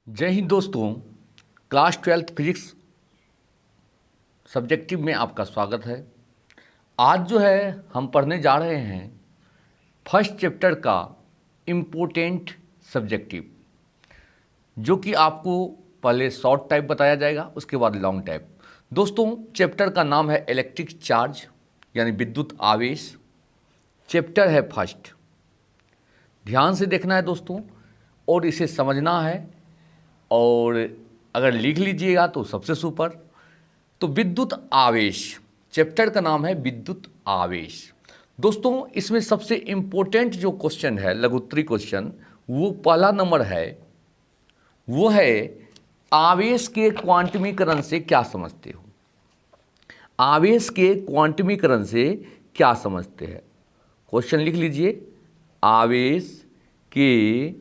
जय हिंद दोस्तों। Class 12th physics subjective में आपका स्वागत है। आज जो है हम पढ़ने जा रहे हैं फर्स्ट चैप्टर का इम्पोर्टेंट सब्जेक्टिव, जो कि आपको पहले शॉर्ट टाइप बताया जाएगा, उसके बाद लॉन्ग टाइप। दोस्तों, चैप्टर का नाम है इलेक्ट्रिक चार्ज यानी विद्युत आवेश। चैप्टर है फर्स्ट। ध्यान से देखना है दोस्तों और इसे समझना है, और अगर लिख लीजिएगा तो सबसे सुपर। तो विद्युत आवेश, चैप्टर का नाम है विद्युत आवेश। दोस्तों, इसमें सबसे इम्पोर्टेंट जो क्वेश्चन है, लघुत्तरी क्वेश्चन, वो पहला नंबर है, वो है आवेश के क्वांटमीकरण से क्या समझते हो। आवेश के क्वांटमीकरण से क्या समझते हैं, क्वेश्चन लिख लीजिए। आवेश के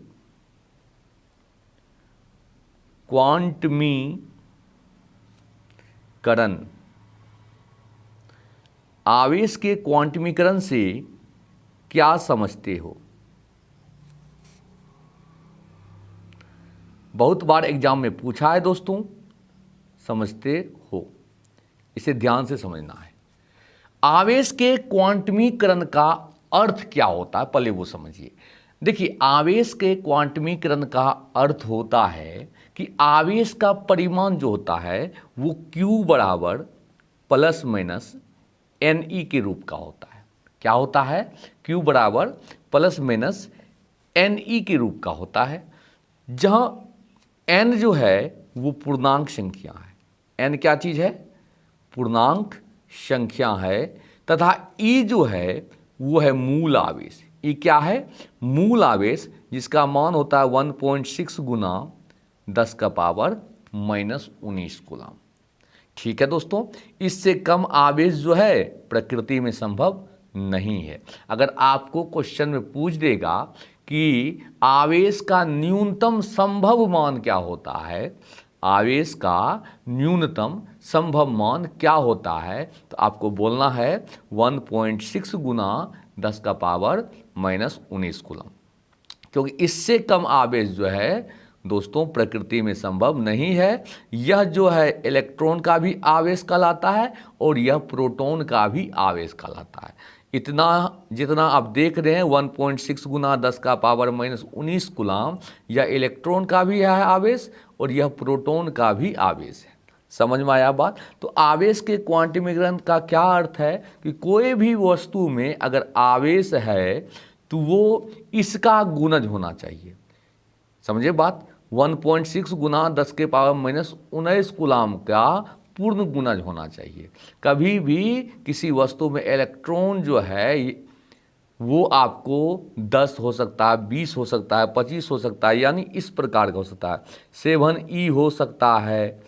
क्वांटमीकरण, आवेश के क्वांटमीकरण से क्या समझते हो। बहुत बार एग्जाम में पूछा है दोस्तों, समझते हो, इसे ध्यान से समझना है। आवेश के क्वांटमीकरण का अर्थ क्या होता है, पहले वो समझिए। देखिए, आवेश के क्वांटमीकरण का अर्थ होता है कि आवेश का परिमाण जो होता है वो Q बराबर प्लस माइनस NE के रूप का होता है। क्या होता है? Q बराबर प्लस माइनस NE के रूप का होता है, जहां n जो है वो पूर्णांक संख्या है। n क्या चीज़ है? पूर्णांक संख्या है। तथा E जो है वो है मूल आवेश। E क्या है? मूल आवेश, जिसका मान होता है 1.6 गुना 10 का पावर माइनस 19 कूलम। ठीक है दोस्तों, इससे कम आवेश जो है प्रकृति में संभव नहीं है। अगर आपको क्वेश्चन में पूछ देगा कि आवेश का न्यूनतम संभव मान क्या होता है, आवेश का न्यूनतम संभव मान क्या होता है, तो आपको बोलना है 1.6 गुना 10 का पावर माइनस 19 कूलम, क्योंकि इससे कम आवेश जो है दोस्तों प्रकृति में संभव नहीं है। यह जो है इलेक्ट्रॉन का भी आवेश कहलाता है और यह प्रोटॉन का भी आवेश कहलाता है। इतना जितना आप देख रहे हैं 1.6 गुना 10 का पावर माइनस 19 कूलम, यह इलेक्ट्रॉन का भी है आवेश और यह प्रोटॉन का भी आवेश है। समझ में आया बात? तो आवेश के क्वांटमीकरण का क्या अर्थ है कि कोई भी वस्तु में अगर आवेश है तो वो इसका गुणज होना चाहिए। समझे बात? 1.6 गुना 10 के पावर माइनस 19 कूलम का पूर्ण गुणज होना चाहिए। कभी भी किसी वस्तु में इलेक्ट्रॉन जो है वो आपको 10 हो सकता है, 20 हो सकता है, 25 हो सकता है, यानी इस प्रकार का हो सकता है। 7E हो सकता है,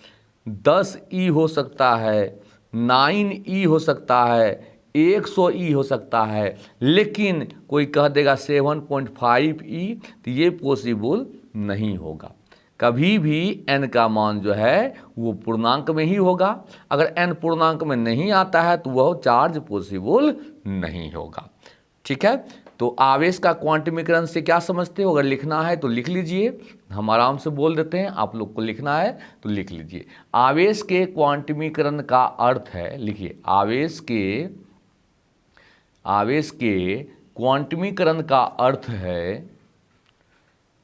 10E हो सकता है, 9E हो सकता है, 100E हो सकता है, लेकिन कोई कह देगा 7.5E, तो ये पॉसिबल नहीं होगा। कभी भी n का मान जो है वो पूर्णांक में ही होगा। अगर n पूर्णांक में नहीं आता है तो वह चार्ज पॉसिबल नहीं होगा। ठीक है, तो आवेश का क्वांटमीकरण से क्या समझते हो? अगर लिखना है तो लिख लीजिए, हम आराम से बोल देते हैं, आप लोग को लिखना है तो लिख लीजिए। आवेश के क्वांटमीकरण का अर्थ है, लिखिए, आवेश के क्वांटमीकरण का अर्थ है,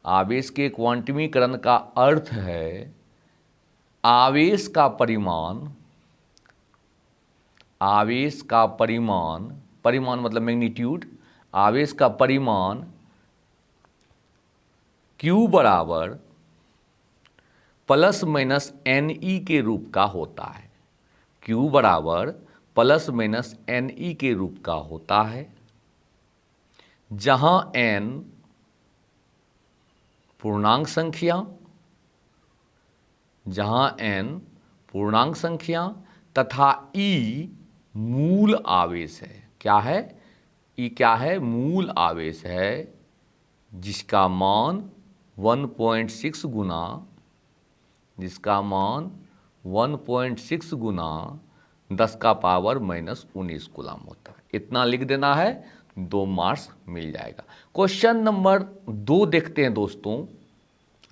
आवेश के क्वांटमीकरण का अर्थ है आवेश का परिमाण, आवेश का परिमाण, परिमाण मतलब मैग्नीट्यूड, आवेश का परिमाण Q बराबर प्लस माइनस NE के रूप का होता है। Q बराबर प्लस माइनस NE के रूप का होता है, जहां n पूर्णांक संख्या, जहां n पूर्णांक संख्या तथा E मूल आवेश है। क्या है? E क्या है? मूल आवेश है, जिसका मान 1.6 गुना, जिसका मान 1.6 गुना 10 का पावर माइनस 19 कूलम होता है। इतना लिख देना है, 2 मार्क्स मिल जाएगा। क्वेश्चन नंबर 2 देखते हैं दोस्तों।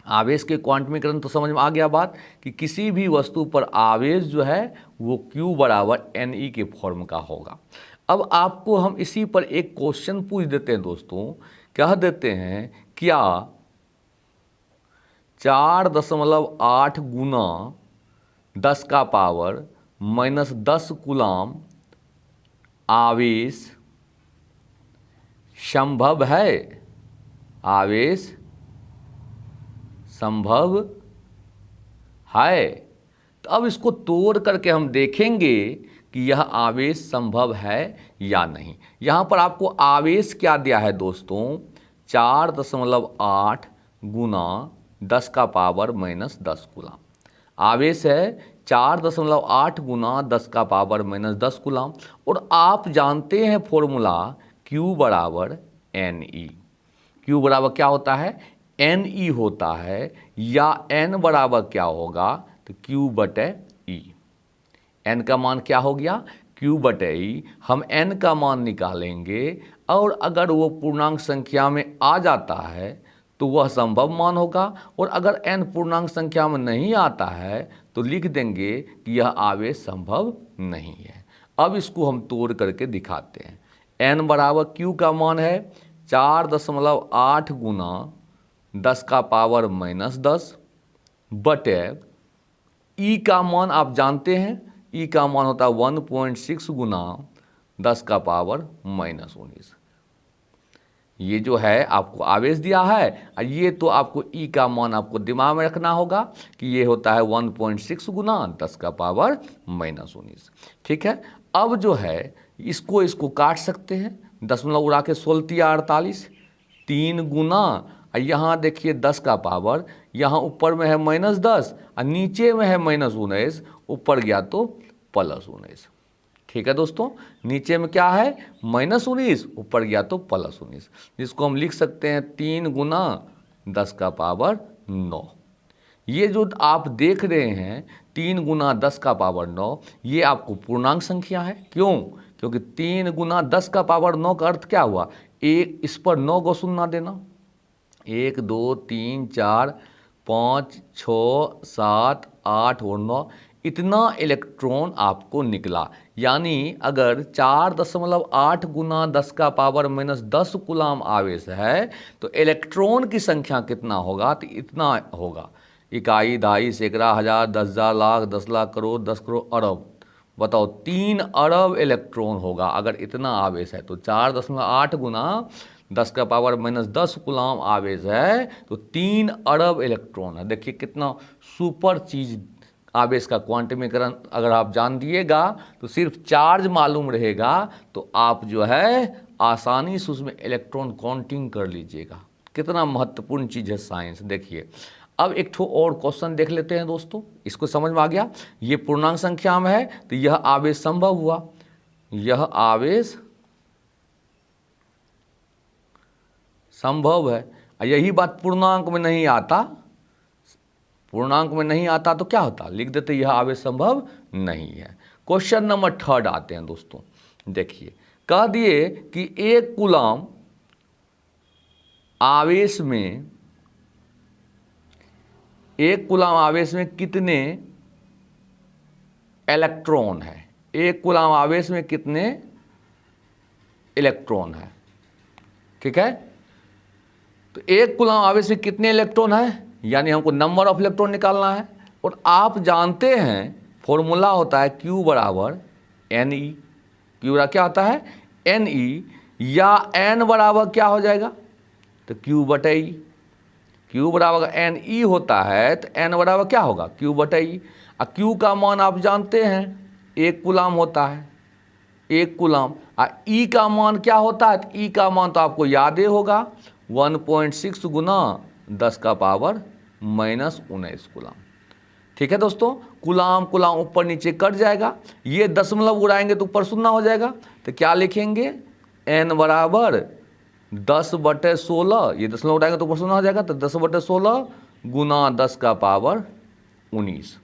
आवेश के क्वांटमीकरण तो समझ में आ गया बात कि किसी भी वस्तु पर आवेश जो है वो Q बराबर NE के फॉर्म का होगा। अब आपको हम इसी पर एक क्वेश्चन पूछ देते हैं दोस्तों, कह देते हैं क्या 4.8 गुना 10 का पावर -10 कूलाम आवेश संभव है? आवेश संभव है। तो अब इसको तोड़ करके हम देखेंगे कि यह आवेश संभव है या नहीं। यहाँ पर आपको आवेश क्या दिया है दोस्तों, 4.8 गुना 10 का पावर -10 कूलाम। आवेश है 4.8 गुना 10 का पावर -10 कूलाम, और आप जानते हैं फॉर्मूला Q बराबर NE। Q बराबर क्या होता है, NE होता है, या N बराबर क्या होगा, तो Q बटे E। N का मान क्या हो गया, Q बटे E। हम N का मान निकालेंगे और अगर वो पूर्णांक संख्या में आ जाता है तो वह संभव मान होगा, और अगर N पूर्णांक संख्या में नहीं आता है तो लिख देंगे कि यह आवेश संभव नहीं है। अब इसको हम तोड़ करके दिखाते हैं। N बराबर Q का मान है 4.8 गुना 10 का पावर -10 बटे E का मान आप जानते हैं, E का मान होता है 1.6 गुना 10 का पावर -19। ये जो है आपको आवेश दिया है, और ये तो आपको E का मान आपको दिमाग में रखना होगा कि ये होता है 1.6 गुना 10 का पावर -19। ठीक है, अब जो है इसको काट सकते हैं, दशमलव उड़ा के 16×3 = 3 गुना, और यहाँ देखिए 10 का पावर, यहाँ ऊपर में है -10 और नीचे में है -19, ऊपर गया तो +19। ठीक है दोस्तों, नीचे में क्या है -19, ऊपर गया तो +19, जिसको हम लिख सकते हैं 3 गुना 10 का पावर 9। ये जो आप देख रहे हैं 3 गुना 10 का पावर 9, ये आपको पूर्णांक संख्या है। क्यों? क्योंकि 3 गुना 10 का पावर 9 का अर्थ क्या हुआ, एक इस पर 9 को शून्य देना, 1 2 3 4 5 6 7 8 और 9, इतना इलेक्ट्रॉन आपको निकला। यानी अगर 4.8 गुना 10 का पावर -10 कूलाम आवेश है तो इलेक्ट्रॉन की संख्या कितना होगा, तो इतना होगा, इकाई, दहाई, सैकड़ा, हजार, 10,000, लाख, 10 लाख, करोड़, 10 करोड़, अरब। बताओ 3 अरब इलेक्ट्रॉन होगा अगर इतना आवेश है। तो 4.8 गुना 10 का पावर -10 कूलाम आवेश है तो 3 अरब इलेक्ट्रॉन है। देखिए कितना सुपर चीज़ आवेश का क्वांटमीकरण अगर आप जान दिएगा तो सिर्फ चार्ज मालूम रहेगा तो आप जो है आसानी से उसमें इलेक्ट्रॉन काउंटिंग कर लीजिएगा। कितना महत्वपूर्ण चीज़ है साइंस। देखिए अब एक ठो और क्वेश्चन देख लेते हैं दोस्तों, इसको समझ में आ गया। ये पूर्णांक संख्या में है तो यह आवेश संभव हुआ, यह आवेश संभव है। यही बात पूर्णांक में नहीं आता, पूर्णांक में नहीं आता तो क्या होता, लिख देते यह आवेश संभव नहीं है। क्वेश्चन नंबर 3 आते हैं दोस्तों। देखिए कह दिए कि 1 कूलाम आवेश में, 1 कूलाम आवेश में कितने इलेक्ट्रॉन है, 1 कूलाम आवेश में कितने इलेक्ट्रॉन है। ठीक है, तो 1 कूलाम आवेश में कितने इलेक्ट्रॉन है, यानी हमको नंबर ऑफ इलेक्ट्रॉन निकालना है। और आप जानते हैं फॉर्मूला होता है Q बराबर NE। Q बराबर क्या होता है, NE, या N बराबर क्या हो जाएगा, तो Q बटे E। Q बराबर NE होता है तो N बराबर क्या होगा, Q बटे E। और Q का मान आप जानते हैं 1 कूलाम होता है, 1 कूलाम। और E का मान क्या होता है, तो E का मान तो आपको याद ही होगा 1.6 गुना 10 का पावर -19 कूलाम। ठीक है दोस्तों, कूलाम कूलाम ऊपर नीचे कट जाएगा, ये दशमलव उड़ाएंगे तो ऊपर शून्य हो जाएगा। तो क्या लिखेंगे, N बराबर 10/16, ये दशमलव उड़ाएंगे तो ऊपर शून्य हो जाएगा, तो 10/16 गुना 10 का पावर 19।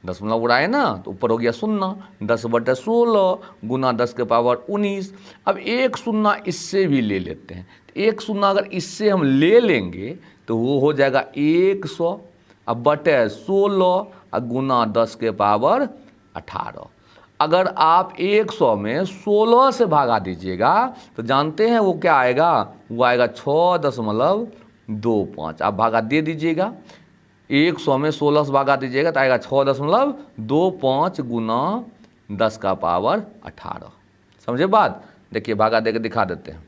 दशमलव उड़ाए ना तो ऊपर हो गया शून्य, 10/16 गुना 10 के पावर 19। अब एक शून्य इससे भी ले लेते हैं, तो एक शून्य अगर इससे हम ले लेंगे तो वो हो जाएगा 100 अब बटे 16 और गुना 10 के पावर 18। अगर आप 100 में 16 से भागा दीजिएगा तो जानते हैं वो क्या आएगा, वो आएगा 6.25। आप भागा दे दीजिएगा, 100 में 16 से भागा दीजिएगा तो आएगा 6.25 गुना 10 का पावर 18। समझे बात? देखिए भागा दे के दिखा देते हैं,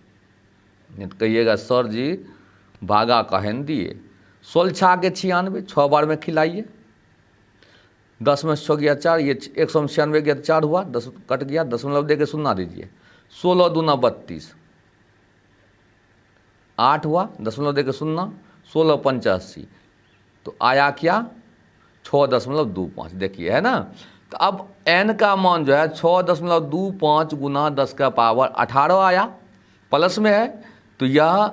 नहीं तो कहिएगा सर जी भागा कहन दिए। 16 छा के 96, 6 बार में खिलाइए, 10 में 6 गया 4, ये 100 में 96 गया 4 हुआ, 10 कट गया, दशमलव दे के सुनना दीजिए, 16 दूना 32, 8 हुआ, दशमलव दे के सुनना, 16 85, तो आया क्या 6.25। देखिए है ना। तो अब n का मान जो है 6.25 गुना 10 का पावर 18 आया, प्लस में है, तो यह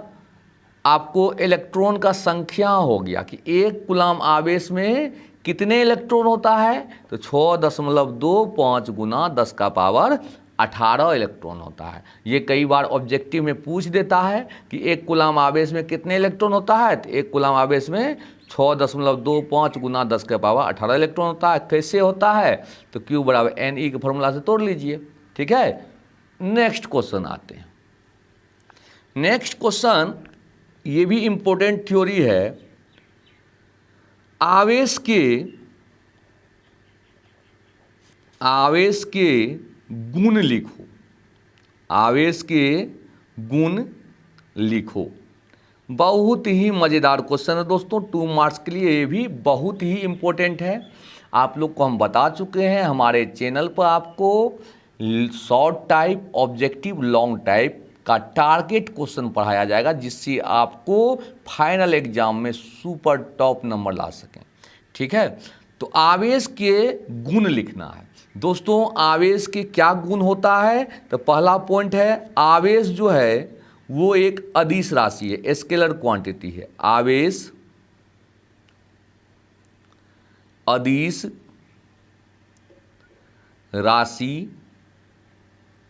आपको इलेक्ट्रॉन का संख्या हो गया कि एक कूलाम आवेश में कितने इलेक्ट्रॉन होता है, तो 6.25 गुना 10 का पावर 18 इलेक्ट्रॉन होता है। ये कई बार ऑब्जेक्टिव में पूछ देता है कि एक कूलाम आवेश में कितने इलेक्ट्रॉन होता है, तो एक कूलाम आवेश में 6.25 गुना 10 के पावर 18 इलेक्ट्रॉन होता है। कैसे होता है, तो Q बराबर Ne के फॉर्मूला से तोड़ लीजिए। ठीक है, नेक्स्ट क्वेश्चन आते हैं। नेक्स्ट क्वेश्चन ये भी इंपॉर्टेंट थ्योरी है। आवेश के गुण लिखो, आवेश के गुण लिखो। बहुत ही मज़ेदार क्वेश्चन है दोस्तों, 2 मार्क्स के लिए ये भी बहुत ही इम्पोर्टेंट है। आप लोग को हम बता चुके हैं, हमारे चैनल पर आपको short type, objective, long type का टारगेट क्वेश्चन पढ़ाया जाएगा, जिससे आपको फाइनल एग्जाम में सुपर टॉप नंबर ला सकें। ठीक है, तो आवेश के गुण लिखना है दोस्तों। आवेश के क्या गुण होता है, तो पहला पॉइंट है, आवेश जो है वो एक अदिश राशि है, स्केलर क्वांटिटी है। आवेश अदिश राशि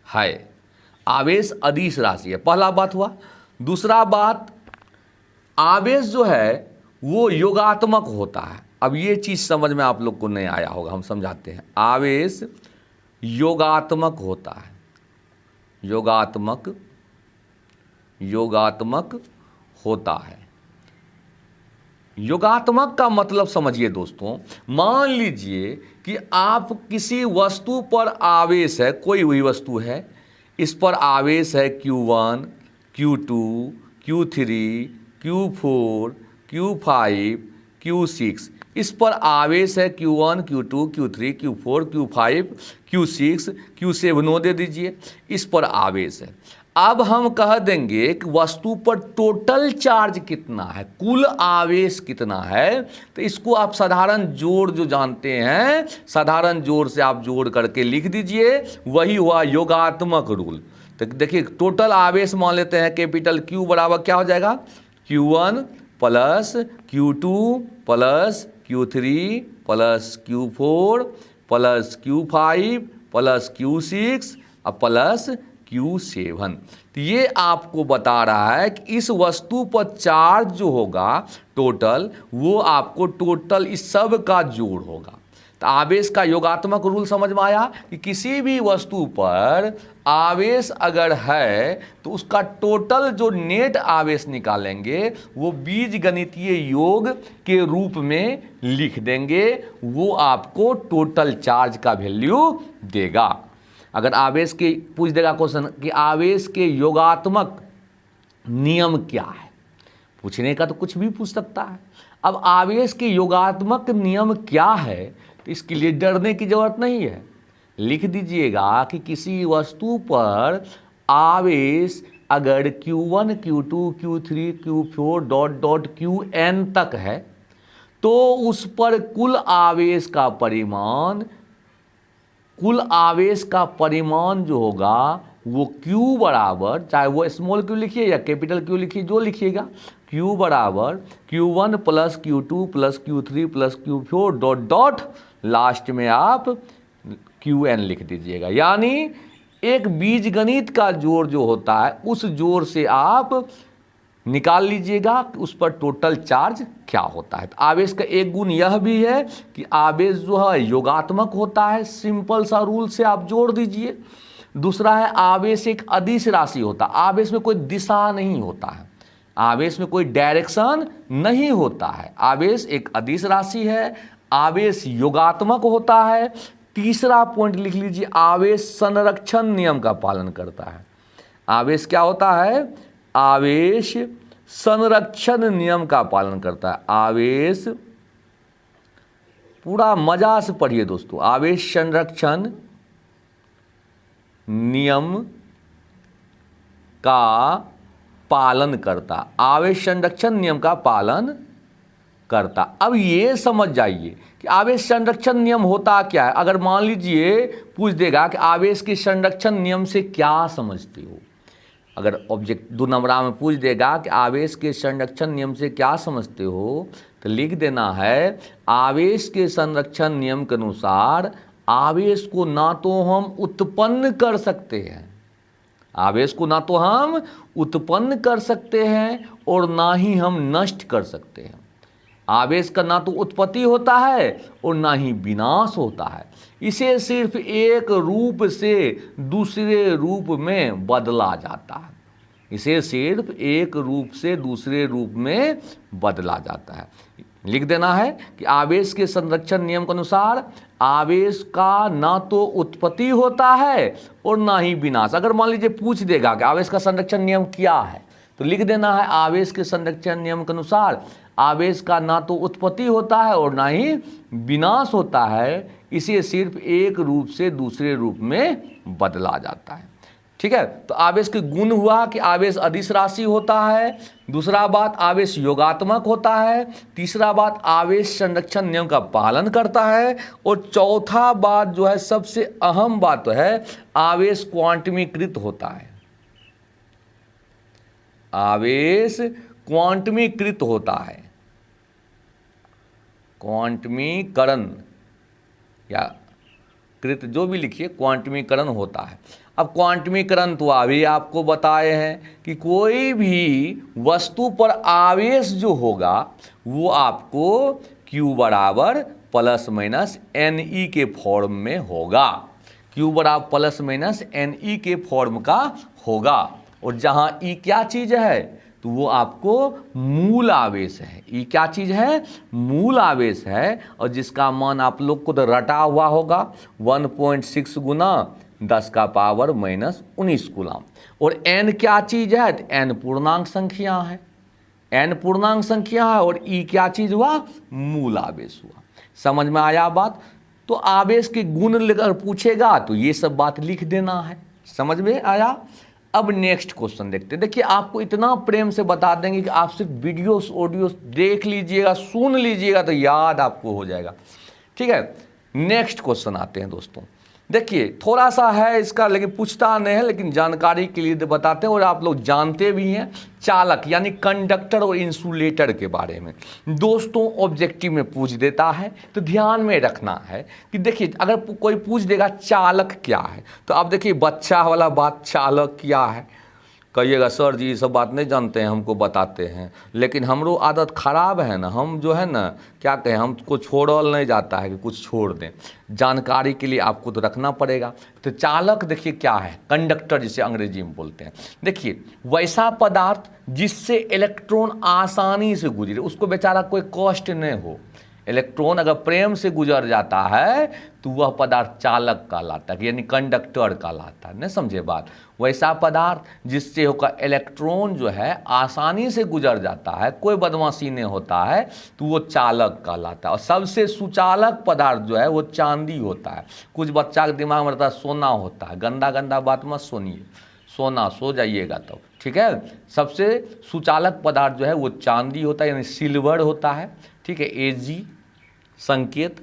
है, आवेश अदिश राशि है, पहला बात हुआ। दूसरा बात, आवेश जो है वो योगात्मक होता है। अब ये चीज़ समझ में आप लोग को नहीं आया होगा, हम समझाते हैं। आवेश योगात्मक होता है, योगात्मक होता है। योगात्मक का मतलब समझिए दोस्तों, मान लीजिए कि आप किसी वस्तु पर आवेश है, कोई हुई वस्तु है, इस पर आवेश है Q1, Q2, Q3, Q4, Q5, Q6, इस पर आवेश है Q1, Q2, Q3, Q4, Q5, Q6, Q7 दे दीजिए, इस पर आवेश है। अब हम कह देंगे कि वस्तु पर टोटल चार्ज कितना है, कुल आवेश कितना है, तो इसको आप साधारण जोड़ जो जानते हैं, साधारण जोड़ से आप जोड़ करके लिख दीजिए, वही हुआ योगात्मक रूल। तो देखिए टोटल आवेश मान लेते हैं कैपिटल Q बराबर क्या हो जाएगा, Q1 plus Q2 plus Q3 plus Q4 plus Q5 plus Q6 और प्लस Q7। तो ये आपको बता रहा है कि इस वस्तु पर चार्ज जो होगा टोटल, वो आपको टोटल इस सब का जोड़ होगा। तो आवेश का योगात्मक रूल समझ में आया कि किसी भी वस्तु पर आवेश अगर है तो उसका टोटल जो नेट आवेश निकालेंगे वो बीजगणितीय योग के रूप में लिख देंगे, वो आपको टोटल चार्ज का वैल्यू देगा। अगर आवेश के पूछ देगा क्वेश्चन कि आवेश के योगात्मक नियम क्या है, पूछने का तो कुछ भी पूछ सकता है। अब आवेश के योगात्मक नियम क्या है, तो इसके लिए डरने की जरूरत नहीं है। लिख दीजिएगा कि किसी वस्तु पर आवेश अगर Q1, Q2, Q3, Q4 dot dot Qn तक है, तो उस पर कुल आवेश का परिमाण जो होगा वो Q बराबर, चाहे वो स्मॉल Q लिखिए या कैपिटल Q लिखिए, जो लिखिएगा, Q बराबर Q1 plus Q2 plus Q3 plus Q4 dot dot last में आप Qn लिख दीजिएगा। यानी एक बीजगणित का जोड़ जो होता है, उस जोड़ से आप निकाल लीजिएगा कि उस पर टोटल चार्ज क्या होता है। तो आवेश का एक गुण यह भी है कि आवेश जो है योगात्मक होता है, सिंपल सा रूल से आप जोड़ दीजिए। दूसरा है आवेश एक अदिश राशि होता है, आवेश में कोई दिशा नहीं होता है, आवेश में कोई डायरेक्शन नहीं होता है, आवेश एक अदिश राशि है, आवेश योगात्मक होता है। तीसरा पॉइंट लिख लीजिए, आवेश संरक्षण नियम का पालन करता है। आवेश क्या होता है? आवेश संरक्षण नियम का पालन करता है। आवेश, पूरा मजा से पढ़िए दोस्तों, आवेश संरक्षण नियम का पालन करता, आवेश संरक्षण नियम का पालन करता। अब ये समझ जाइए कि आवेश संरक्षण नियम होता क्या है। अगर मान लीजिए पूछ देगा कि आवेश के संरक्षण नियम से क्या समझते हो, अगर ऑब्जेक्ट 2 नंबरा में पूछ देगा कि आवेश के संरक्षण नियम से क्या समझते हो, तो लिख देना है आवेश के संरक्षण नियम के अनुसार आवेश को ना तो हम उत्पन्न कर सकते हैं, आवेश को ना तो हम उत्पन्न कर सकते हैं और ना ही हम नष्ट कर सकते हैं। आवेश का ना तो उत्पत्ति होता है और ना ही विनाश होता है, इसे सिर्फ एक रूप से दूसरे रूप में बदला जाता है, इसे सिर्फ एक रूप से दूसरे रूप में बदला जाता है। लिख देना है कि आवेश के संरक्षण नियम के अनुसार आवेश का ना तो उत्पत्ति होता है और ना ही विनाश। अगर मान लीजिए पूछ देगा कि आवेश का संरक्षण नियम क्या है, तो लिख देना है आवेश के संरक्षण नियम के अनुसार आवेश का ना तो उत्पत्ति होता है और ना ही विनाश होता है, इसे सिर्फ एक रूप से दूसरे रूप में बदला जाता है। ठीक है, तो आवेश के गुण हुआ कि आवेश अदिश राशि होता है, दूसरा बात आवेश योगात्मक होता है, तीसरा बात आवेश संरक्षण नियम का पालन करता है, और चौथा बात जो है सबसे अहम बात तो है आवेश क्वांटमीकृत होता है। आवेश क्वांटमीकृत होता है, क्वांटमीकरण या कृत जो भी लिखिए, क्वांटमीकरण होता है। अब क्वांटमीकरण तो अभी आपको बताए हैं कि कोई भी वस्तु पर आवेश जो होगा वो आपको Q बराबर प्लस माइनस NE के फॉर्म में होगा, Q बराबर प्लस माइनस NE के फॉर्म का होगा। और जहाँ E क्या चीज़ है, तो वो आपको मूल आवेश है। ये क्या चीज़ है? मूल आवेश है, और जिसका मान आप लोग को तो रटा हुआ होगा 1.6 गुना 10 का पावर माइनस 19 कूलम। और n क्या चीज़ है? तो n पूर्णांक संख्या है, n पूर्णांक संख्या है, और E क्या चीज़ हुआ? मूल आवेश हुआ। समझ में आया बात? तो आवेश के गुण लेकर पूछेगा तो ये सब बात लिख देना है। समझ में आया? अब नेक्स्ट क्वेश्चन देखते हैं। देखिए आपको इतना प्रेम से बता देंगे कि आप सिर्फ वीडियोस ऑडियोस देख लीजिएगा, सुन लीजिएगा तो याद आपको हो जाएगा। ठीक है, नेक्स्ट क्वेश्चन आते हैं दोस्तों। देखिए थोड़ा सा है इसका, लेकिन पूछता नहीं है, लेकिन जानकारी के लिए बताते हैं और आप लोग जानते भी हैं। चालक यानी कंडक्टर और इंसुलेटर के बारे में दोस्तों ऑब्जेक्टिव में पूछ देता है, तो ध्यान में रखना है कि देखिए अगर कोई पूछ देगा चालक क्या है, तो आप देखिए बच्चा वाला बात, चालक क्या है, कहिएगा सर जी ये सब बात नहीं जानते हैं, हमको बताते हैं। लेकिन हमरो आदत खराब है ना, हम जो है ना क्या कहें, हमको छोड़ल नहीं जाता है कि कुछ छोड़ दें, जानकारी के लिए आपको तो रखना पड़ेगा। तो चालक देखिए क्या है, कंडक्टर जिसे अंग्रेजी में बोलते हैं। देखिए वैसा पदार्थ जिससे इलेक्ट्रॉन आसानी से गुजरे, उसको बेचारा कोई कष्ट नहीं हो। इलेक्ट्रॉन अगर प्रेम से गुजर जाता है तो वह पदार्थ चालक कहलाता है, यानी कंडक्टर कहलाता है। नहीं समझे बात? वैसा पदार्थ जिससे होकर इलेक्ट्रॉन जो है आसानी से गुजर जाता है, कोई बदमाशी नहीं होता है, तो वो चालक कहलाता है। और सबसे सुचालक पदार्थ जो है वो चांदी होता है। कुछ बच्चा के दिमाग में रहता है सोना होता है, गंदा गंदा बात मत सुनिए, सोना सो जाइएगा तो ठीक है। सबसे सुचालक पदार्थ जो है वो चांदी होता है, यानी सिल्वर होता है। ठीक है, Ag संकेत।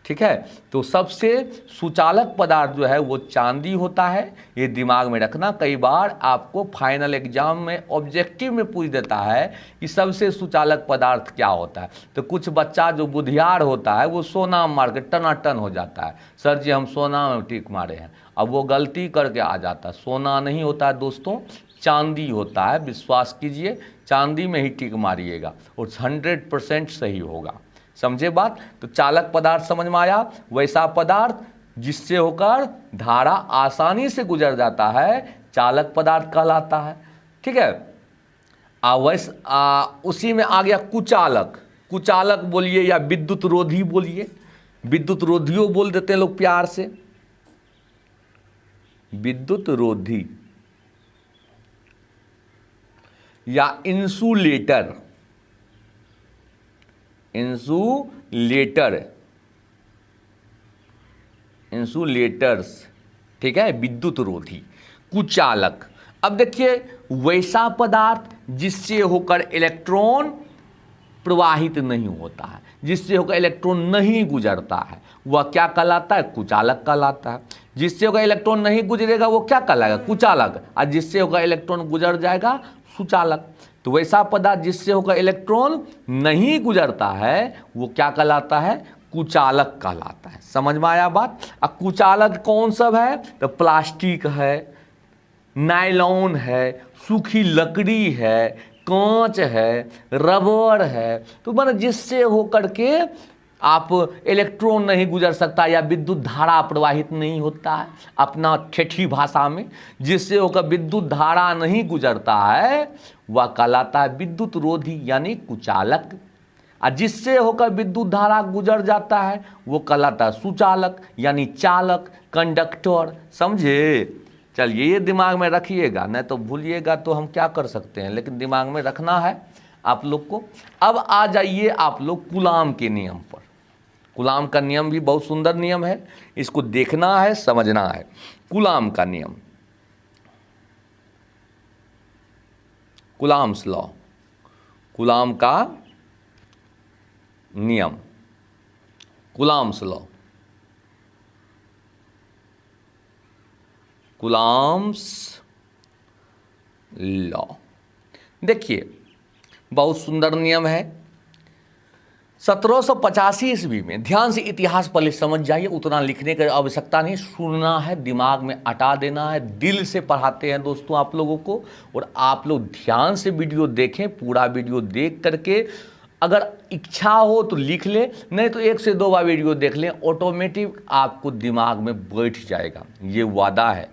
ठीक है, तो सबसे सुचालक पदार्थ जो है वो चांदी होता है, ये दिमाग में रखना। कई बार आपको फाइनल एग्जाम में ऑब्जेक्टिव में पूछ देता है कि सबसे सुचालक पदार्थ क्या होता है, तो कुछ बच्चा जो बुधियार होता है वो सोना मार के टनाटन हो जाता है, सर जी हम सोना में टिक मारे हैं। अब वो गलती करके आ जाता है, सोना नहीं होता है दोस्तों, चांदी होता है। विश्वास कीजिए, चांदी में ही टिक मारिएगा और 100% सही होगा। समझे बात? तो चालक पदार्थ समझ में आया। वैसा पदार्थ जिससे होकर धारा आसानी से गुजर जाता है चालक पदार्थ कहलाता है। ठीक है। उसी में आ गया कुचालक। कुचालक बोलिए या विद्युत रोधी बोलिए, विद्युत रोधियो बोल देते हैं लोग प्यार से। विद्युत रोधी या इंसुलेटर, इंसुलेटर, इंसुलेटर्स। ठीक है, विद्युत रोधी, कुचालक। अब देखिए, वैसा पदार्थ जिससे होकर इलेक्ट्रॉन प्रवाहित नहीं होता है, जिससे होकर इलेक्ट्रॉन नहीं गुजरता है, वह क्या कहलाता है? कुचालक कहलाता है। जिससे होकर इलेक्ट्रॉन नहीं गुजरेगा वो क्या कहलाएगा? कुचालक। और जिससे होकर इलेक्ट्रॉन गुजर जाएगा सुचालक। तो वैसा पदार्थ जिससे होकर इलेक्ट्रॉन नहीं गुजरता है वो क्या कहलाता है? कुचालक कहलाता है। समझ में आया बात? अब कुचालक कौन सब है? तो प्लास्टिक है, नायलॉन है, सूखी लकड़ी है, कांच है, रबर है। तो माने जिससे होकर के आप इलेक्ट्रॉन नहीं गुजर सकता या विद्युत धारा प्रवाहित नहीं होता है, अपना ठेठी भाषा में जिससे होकर विद्युत धारा नहीं गुजरता है वह कहलाता है विद्युत रोधी यानी कुचालक। और जिससे होकर विद्युत धारा गुजर जाता है वो कहलाता है सुचालक यानी चालक, कंडक्टर। समझे? चलिए, ये दिमाग में रखिएगा, नहीं तो भूलिएगा तो हम क्या कर सकते हैं, लेकिन दिमाग में रखना है आप लोग को। अब आ जाइए आप लोग कूलाम के नियम पर। कूलाम का नियम भी बहुत सुंदर नियम है, इसको देखना है, समझना है। कूलाम का नियम, कूलाम्स लॉ, कूलाम का नियम, कूलाम्स लॉ, कूलाम्स लॉ। देखिए, बहुत सुंदर नियम है। 1785 ईस्वी में, ध्यान से इतिहास पहले समझ जाइए, उतना लिखने की आवश्यकता नहीं, सुनना है, दिमाग में अटा देना है। दिल से पढ़ाते हैं दोस्तों आप लोगों को, और आप लोग ध्यान से वीडियो देखें। पूरा वीडियो देख करके अगर इच्छा हो तो लिख ले, नहीं तो 1 से 2 बार वीडियो देख लें, ऑटोमेटिक आपको दिमाग में बैठ जाएगा, ये वादा है।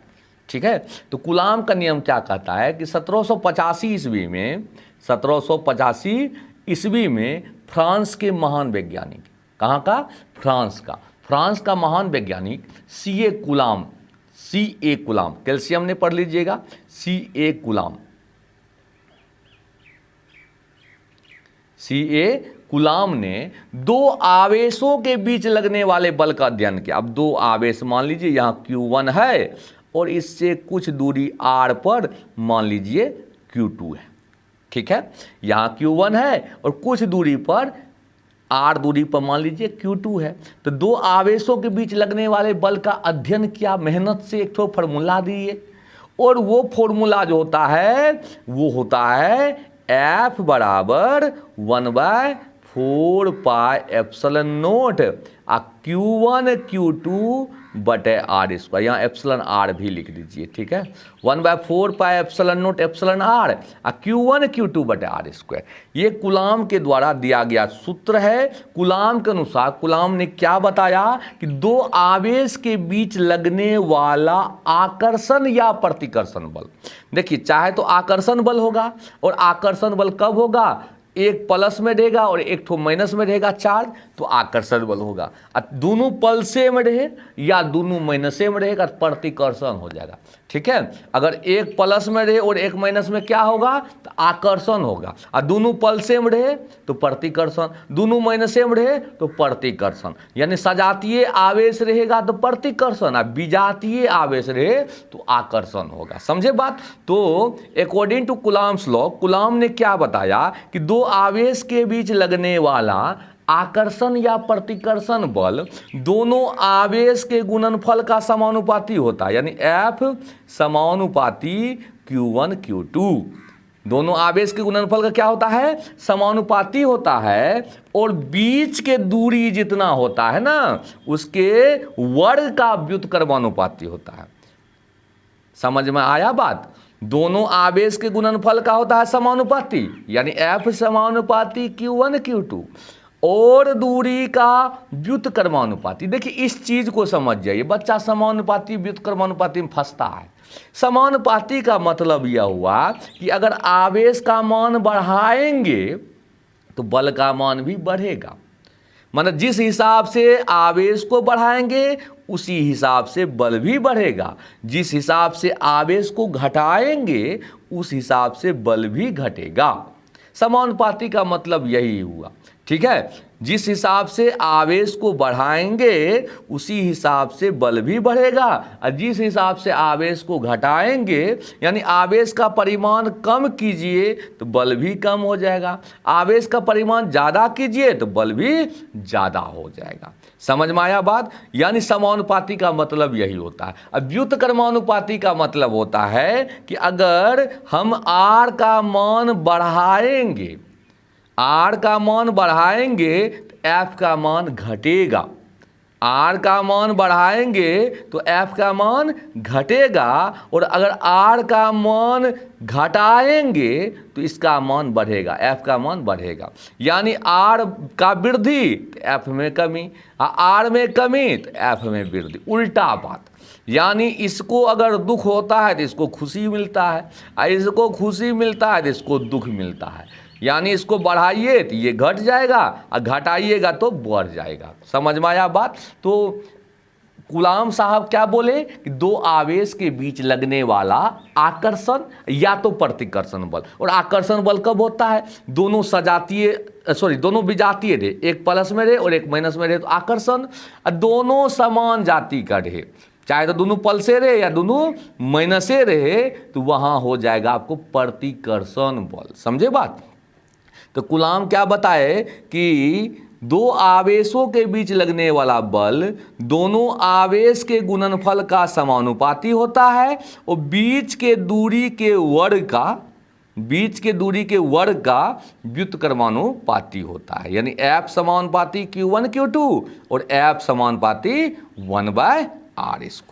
ठीक है। तो कूलाम का नियम क्या कहता है कि 1785 ईस्वी में, 1785 ईस्वी में फ्रांस के महान वैज्ञानिक, कहाँ का? फ्रांस का। फ्रांस का महान वैज्ञानिक CA coulomb, CA coulomb, calcium ने पढ़ लीजिएगा, सीए कूलाम, सीए कूलाम ने 2 आवेशों के बीच लगने वाले बल का अध्ययन किया। अब 2 आवेश मान लीजिए, यहाँ Q1 है और इससे कुछ दूरी r पर मान लीजिए Q2 है। ठीक है, यहाँ Q1 है और कुछ दूरी पर r दूरी पर मान लीजिए Q2 है। तो 2 आवेशों के बीच लगने वाले बल का अध्ययन किया, मेहनत से एक ठो फॉर्मूला दिए, और वो फॉर्मूला जो होता है वो होता है F बराबर 1/4 pi epsilon note Q1 Q2 बटे R स्क्वायर। यहाँ एप्सिलॉन R भी लिख दीजिए। ठीक है, 1/4 pi epsilon naught epsilon R Q1 Q2 बटे R स्क्वायर। ये कूलाम के द्वारा दिया गया सूत्र है। कूलाम के अनुसार कूलाम ने क्या बताया कि 2 आवेश के बीच लगने वाला आकर्षण या प्रतिकर्षण बल, देखिए चाहे तो आकर्षण बल होगा, और आकर्षण बल कब होगा? एक प्लस में रहेगा और एक ठो माइनस में रहेगा चार्ज, तो आकर्षण बल होगा। दोनों प्लसे में रहे या दोनों माइनसे में रहेगा प्रतिकर्षण हो जाएगा। ठीक है, अगर एक प्लस में रहे और एक माइनस में क्या होगा? तो आकर्षण होगा। और दोनों प्लसे में रहे तो प्रतिकर्षण, दोनों माइनसे में रहे तो प्रतिकर्षण। यानी सजातीय आवेश रहेगा तो प्रतिकर्षण, और विजातीय आवेश रहे तो आकर्षण होगा। समझे बात? तो according to Coulomb's law, Coulomb ने क्या बताया कि 2 आवेश के बीच लगने वाला आकर्षण या प्रतिकर्षण बल दोनों आवेश के गुणनफल का समानुपाती होता है, यानी F समानुपाती Q1 Q2। दोनों आवेश के गुणनफल का क्या होता है? समानुपाती होता है, और बीच के दूरी जितना होता है ना उसके वर्ग का व्युत्क्रमानुपाती होता है। समझ में आया बात? दोनों आवेश के गुणनफल का होता है समानुपाती, यानी F समानुपाती Q1 Q2, और दूरी का व्युत्क्रमानुपाती। देखिए इस चीज को समझ जाइए, बच्चा समानुपाती व्युत्क्रमानुपाती में फंसता है। समानुपाती का मतलब यह हुआ कि अगर आवेश का मान बढ़ाएंगे तो बल का मान भी बढ़ेगा। मतलब जिस हिसाब से आवेश को बढ़ाएंगे उसी हिसाब से बल भी बढ़ेगा, जिस हिसाब से आवेश को घटाएंगे उस हिसाब से बल भी घटेगा। समानुपाती का मतलब यही हुआ, ठीक है। जिस हिसाब से आवेश को बढ़ाएंगे उसी हिसाब से बल भी बढ़ेगा, और जिस हिसाब से आवेश को घटाएंगे यानी आवेश का परिमाण कम कीजिए तो बल भी कम हो जाएगा, आवेश का परिमाण ज़्यादा कीजिए तो बल भी ज़्यादा हो जाएगा। समझ में आया बात? यानी समानुपाती का मतलब यही होता है। अब व्युत्क्रमानुपाती का मतलब होता है कि अगर हम R का मान बढ़ाएंगे, R का मान बढ़ाएंगे तो F का मान घटेगा, R का मान बढ़ाएंगे तो F का मान घटेगा, और अगर R का मान घटाएंगे तो इसका मान बढ़ेगा, F का मान बढ़ेगा। यानी R का वृद्धि तो F में कमी, R में कमी तो F में वृद्धि, उल्टा बात। यानी इसको अगर दुख होता है तो इसको खुशी मिलता है, और इसको खुशी मिलता है तो इसको दुख मिलता है। यानी इसको बढ़ाइए तो ये घट जाएगा और घटाइएगा तो बढ़ जाएगा। समझ में आया बात? तो गुलाम साहब क्या बोले कि दो आवेश के बीच लगने वाला आकर्षण या तो प्रतिकर्षण बल, और आकर्षण बल कब होता है? दोनों दोनों विजातीय रहे, एक प्लस में रहे और एक माइनस में रहे तो आकर्षण, और दोनों समान जाति का रहे, चाहे तो दोनों प्लसे रहे या दोनों माइनसे रहे तो वहां हो जाएगा आपको प्रतिकर्षण बल। समझे बात? तो कूलाम क्या बताए कि दो आवेशों के बीच लगने वाला बल दोनों आवेश के गुणनफल का समानुपाती होता है, और बीच के दूरी के वर्ग का व्युत्क्रमानुपाती होता है। यानी F समानुपाती Q1 Q2 और F समानुपाती 1/r²।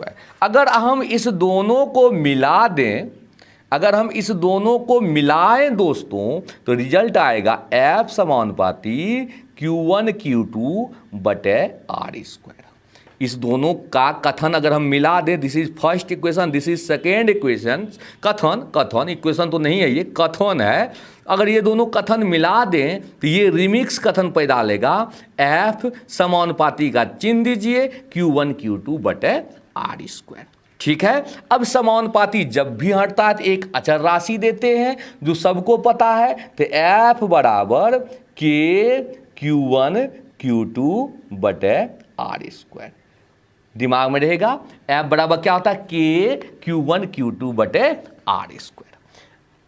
अगर हम इस दोनों को मिला दें, अगर हम इस दोनों को मिलाएं दोस्तों तो रिजल्ट आएगा F समानुपाती Q1 Q2 बटे r²। इस दोनों का कथन अगर हम मिला दें, this is first equation, this is second equation, कथन इक्वेशन तो नहीं है, ये कथन है। अगर ये दोनों कथन मिला दें तो ये रिमिक्स कथन पैदा लेगा। F समानुपाती का चिन्ह दीजिए Q1 Q2 बटे r²। ठीक है। अब समानुपाती जब भी हटता है तो एक अचर राशि देते हैं जो सबको पता है, तो F बराबर K Q1 Q2 बटे r²। दिमाग में रहेगा, F बराबर क्या होता है? K Q1 Q2 बटे r²।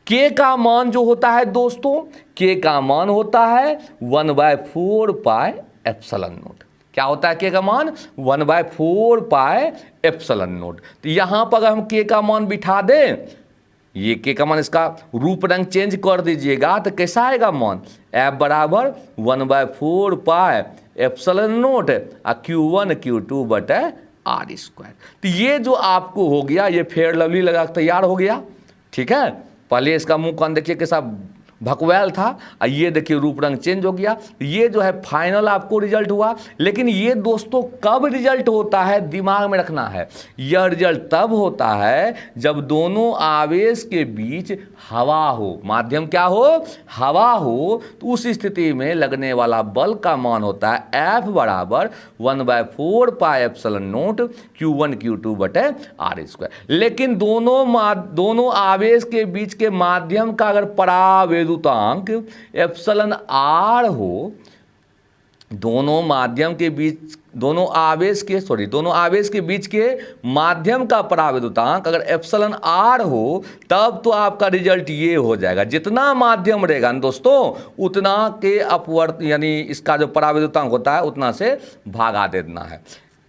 K का मान जो होता है दोस्तों, K का मान होता है 1/4 पाई एप्सिलॉन नॉट। क्या होता है K का मान? 1/4 पाई एप्सिलॉन नॉट। तो यहां पर अगर हम K का मान बिठा दें, ये K का मान, इसका रूप रंग चेंज कर दीजिएगा तो कैसा आएगा मान? F बराबर 1/4 pi epsilon not Q1 Q2 बटे r²। तो ये जो आपको हो गया, ये फेयर लवली लगा तैयार हो गया। ठीक है। पहले इसका मुंह कान देखिए कैसा भकवैल था, और ये देखिए रूप रंग चेंज हो गया। ये जो है फाइनल आपको रिजल्ट हुआ। लेकिन ये दोस्तों कब रिजल्ट होता है, दिमाग में रखना है, यह रिजल्ट तब होता है जब दोनों आवेश के बीच हवा हो, माध्यम क्या हो? हवा हो। तो उस स्थिति में लगने वाला बल का मान होता है F बराबर 1/4 pi epsilon not Q1 Q2 बटे r²। लेकिन दोनों आवेश के बीच के माध्यम का अगर परावैद्युतांक एप्सिलॉन r हो, दोनों आवेश के बीच के माध्यम का परावैद्युतांक अगर एप्सिलॉन r हो, तब तो आपका रिजल्ट ये हो जाएगा। जितना माध्यम रहेगा दोस्तों उतना के अपवर्त, यानी इसका जो परावैद्युतांक होता है उतना से भागा देना है।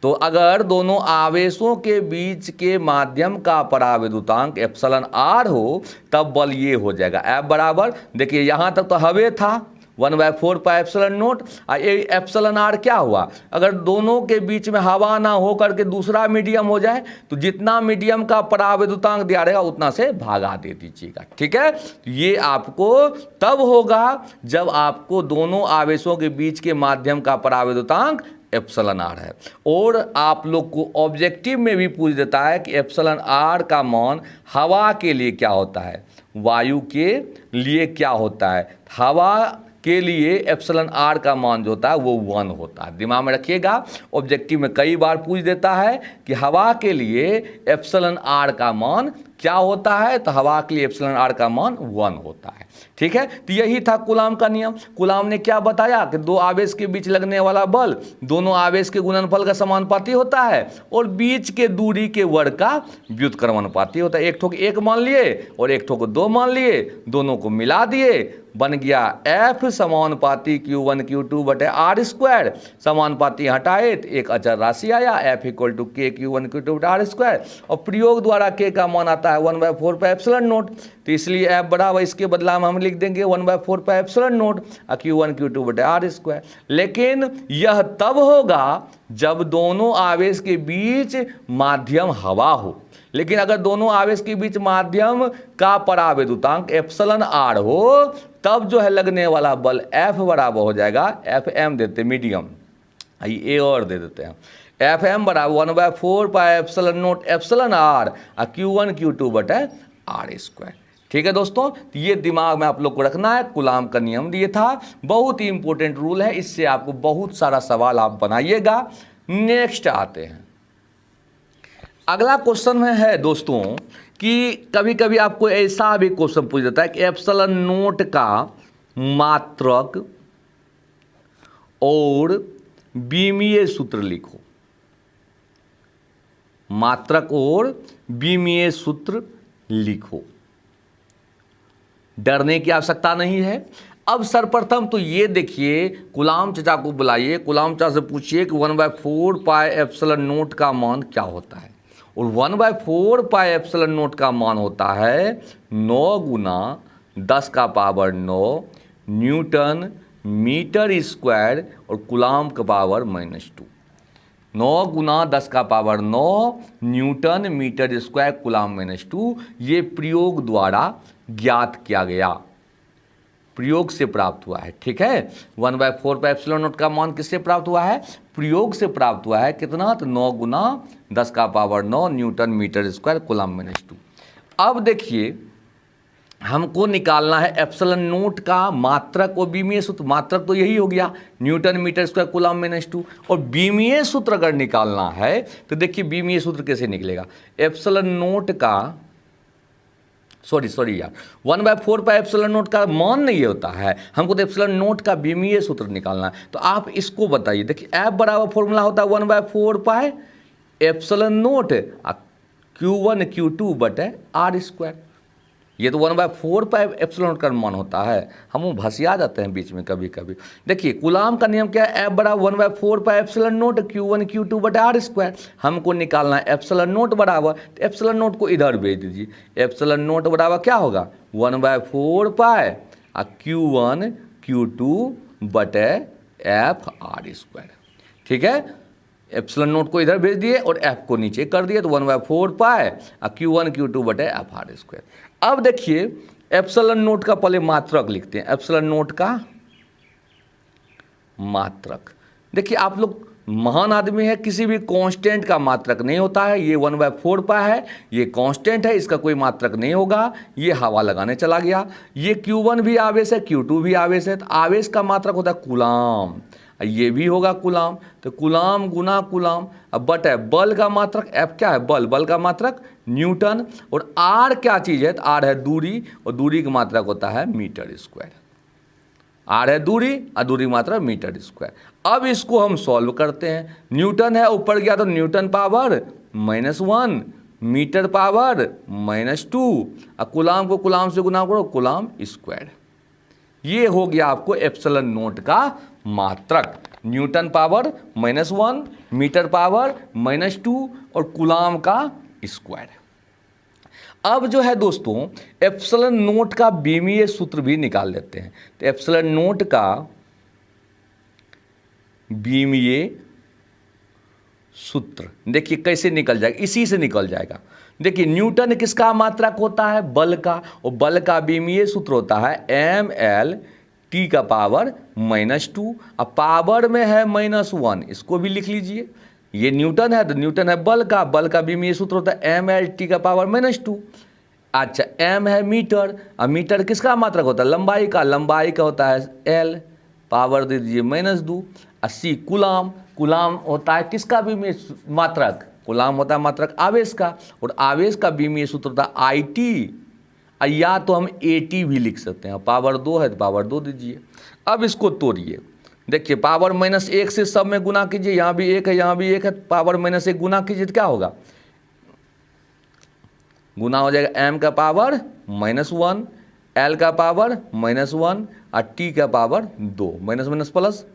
तो अगर दोनों आवेशों के बीच के माध्यम का परावैद्युतांक एप्सिलॉन r हो, तब बल ये हो जाएगा F बराबर, देखिए यहां तक तो हवे था, 1/4 पाई एप्सिलॉन नोट। ये एप्सिलॉन आर क्या हुआ, अगर दोनों के बीच में हवा ना हो करके दूसरा मीडियम हो जाए तो जितना मीडियम का परावैद्युतांक दिया रहेगा उतना से भागा दे दीजिएगा, ठीक है। तो ये आपको तब होगा जब आपको दोनों आवेशों के बीच के माध्यम का परावैद्युतांक एप्सिलॉन आर है। और आप लोग को ऑब्जेक्टिव में भी पूछ देता है कि एप्सिलॉन आर का मान हवा के लिए क्या होता है, वायु के लिए क्या होता है। हवा के लिए एप्सिलॉन आर का मान जो होता है वो 1 होता है। दिमाग में रखिएगा, ऑब्जेक्टिव में कई बार पूछ देता है कि हवा के लिए एप्सिलॉन आर का मान क्या होता है, तो हवा के लिए एप्सिलॉन आर का मान 1 होता है, ठीक है। तो यही था कूलाम का नियम। कूलाम ने क्या बताया कि दो आवेश के बीच लगने वाला बल दोनों आवेश के गुणनफल का समानुपाती होता है और बीच के दूरी के वर्ग का व्युत्क्रमानुपाती होता है। एक ठोक 1 मान लिए और एक ठोक 2 मान लिए, दोनों को मिला दिए, बन गया F समानुपाती Q1 Q2 बटे R स्क्वायर। समानुपाती हटाए तो एक अचर राशि आया F equal to K Q1 Q2 बटे R स्क्वायर, और प्रयोग द्वारा K का मान आता है 1/4 पाई एप्सिलॉन नोट। तो इसलिए F बराबर इसके बदला में हम लिख देंगे 1/4 pi epsilon note Q1 Q2 बटे R स्क्वायर। लेकिन यह तब होगा जब दोनों आवेश के बीच माध्यम हवा हो। लेकिन अगर दोनों आवेश के बीच माध्यम का परावैद्युतांक एप्सिलॉन आर हो तब जो है लगने वाला बल F बराबर हो जाएगा, FM देते मीडियम, ए और दे देते हैं, FM बराबर 1/4 pi epsilon naught epsilon R Q1 Q2 बटे R स्क्वायर। ठीक है दोस्तों, तो ये दिमाग में आप लोग को रखना है। कूलाम का नियम ये था, बहुत ही इंपॉर्टेंट रूल है, इससे आपको बहुत सारा सवाल आप बनाइएगा। नेक्स्ट आते हैं, अगला क्वेश्चन में है दोस्तों कि कभी कभी आपको ऐसा भी क्वेश्चन पूछ देता है कि एप्सिलॉन नोट का मात्रक और बीमीय सूत्र लिखो। मात्रक और बीमीय सूत्र लिखो, डरने की आवश्यकता नहीं है। अब सर्वप्रथम तो ये देखिए, कूलाम चाचा को बुलाइए, कूलाम चाचा से पूछिए कि 1/4 पाई एप्सिलॉन नोट का मान क्या होता है। और 1/4 पाई एप्सिलॉन नोट का मान होता है 9 गुना 10 का पावर 9 न्यूटन मीटर स्क्वायर और कूलाम का पावर -2। 9 गुना 10 का power 9 newton metre square coulomb -2, ये प्रयोग द्वारा ज्ञात किया गया, प्रयोग से प्राप्त हुआ है। ठीक है, 1/4 पाई एप्सिलॉन नोट का मान किससे प्राप्त हुआ है, प्रयोग से प्राप्त हुआ है। कितना, तो 9 गुना 10 का power 9 newton metre square coulomb -2। अब देखिए, हमको निकालना है एप्सिलॉन नोट का मात्रक और बीमीय सूत्र। मात्रक तो यही हो गया न्यूटन मीटर स्क्वायर कूलाम -2, और बीमीय सूत्र अगर निकालना है तो देखिए बीमीय सूत्र कैसे निकलेगा। एप्सिलॉन नोट का सॉरी यार, 1/4 पाई एप्सिलॉन नोट का मान नहीं होता है, हमको तो एप्सिलॉन नोट का बीमीय सूत्र निकालना है। तो आप इसको बताइए, देखिए F बराबर फॉर्मूला होता है 1/4 pi epsilon note Q1 Q2 बटे R स्क्वायर। ये तो 1/4 पाई एप्सिलॉन नोट का मान होता है, हम भसिया जाते हैं बीच में कभी कभी। देखिए कूलाम का नियम क्या है, F बराबर 1/4 pi epsilon note Q1 Q2 बटे R स्क्वायर। हमको निकालना है एप्सिलॉन नोट बराबर, तो एप्सिलॉन नोट को इधर भेज दीजिए। एप्सिलॉन नोट बराबर क्या होगा, 1/4 पाई Q1 Q2 बटे F R स्क्वायर। ठीक है, एप्सिलॉन नोट को इधर भेज दिए और F को नीचे कर दिए, तो 1/4 पाई Q1 Q2 बटे F R स्क्वायर। अब देखिए एप्सिलॉन नोट का पहले मात्रक लिखते हैं। एप्सिलॉन नोट का मात्रक, देखिए आप लोग महान आदमी है, किसी भी कांस्टेंट का मात्रक नहीं होता है। ये 1/4 पाई है, ये कांस्टेंट है, इसका कोई मात्रक नहीं होगा। ये हवा लगाने चला गया। ये Q1 भी आवेश है, Q2 भी आवेश है, तो आवेश का मात्रक होता है कूलाम, ये भी होगा कूलाम, तो कूलाम गुना कूलाम। अब बट है बल का मात्रक, F क्या है, बल, बल का मात्रक न्यूटन, और R क्या चीज़ है, तो R है दूरी, और दूरी का मात्रक होता है मीटर स्क्वायर। R है दूरी और दूरी मात्रा मीटर स्क्वायर। अब इसको हम सॉल्व करते हैं। न्यूटन है, ऊपर गया तो न्यूटन पावर -1, मीटर पावर -2, और कूलाम को कूलाम से गुना करो, कूलाम स्क्वायर। ये हो गया आपको एप्सिलॉन नोट का मात्रक, न्यूटन पावर -1, मीटर पावर -2 और कूलाम का स्क्वायर। अब जो है दोस्तों एप्सिलॉन नोट का बीमीय सूत्र भी निकाल लेते हैं। तो एप्सिलॉन नोट का बीमीय सूत्र देखिए कैसे निकल जाएगा, इसी से निकल जाएगा। देखिए न्यूटन किसका मात्रक होता है, बल का, और बल का बीमीय सूत्र होता है ml t का पावर -2। अब पावर में है -1, इसको भी लिख लीजिए। ये न्यूटन है तो न्यूटन है बल का बीमीय सूत्र होता है ml t का पावर -2। अच्छा m है मीटर, अब मीटर किसका मात्रक होता है, लंबाई का होता है l, पावर दे दीजिए -2। c कुलाम होता है किसका बीमीय मात्रक, कुलाम होता है मात्रक आवेश का, और आवेश का बीमीय सूत्र होता है it, या तो हम at भी लिख सकते हैं। पावर 2 है तो पावर 2 दीजिए। अब इसको तोड़िए, देखिए पावर -1 से सब में गुना कीजिए, यहाँ भी 1 है यहाँ भी 1 है, पावर -1 गुना कीजिए तो क्या होगा, गुना हो जाएगा m का पावर -1, l का पावर -1 और t का पावर 2, माइनस प्लस,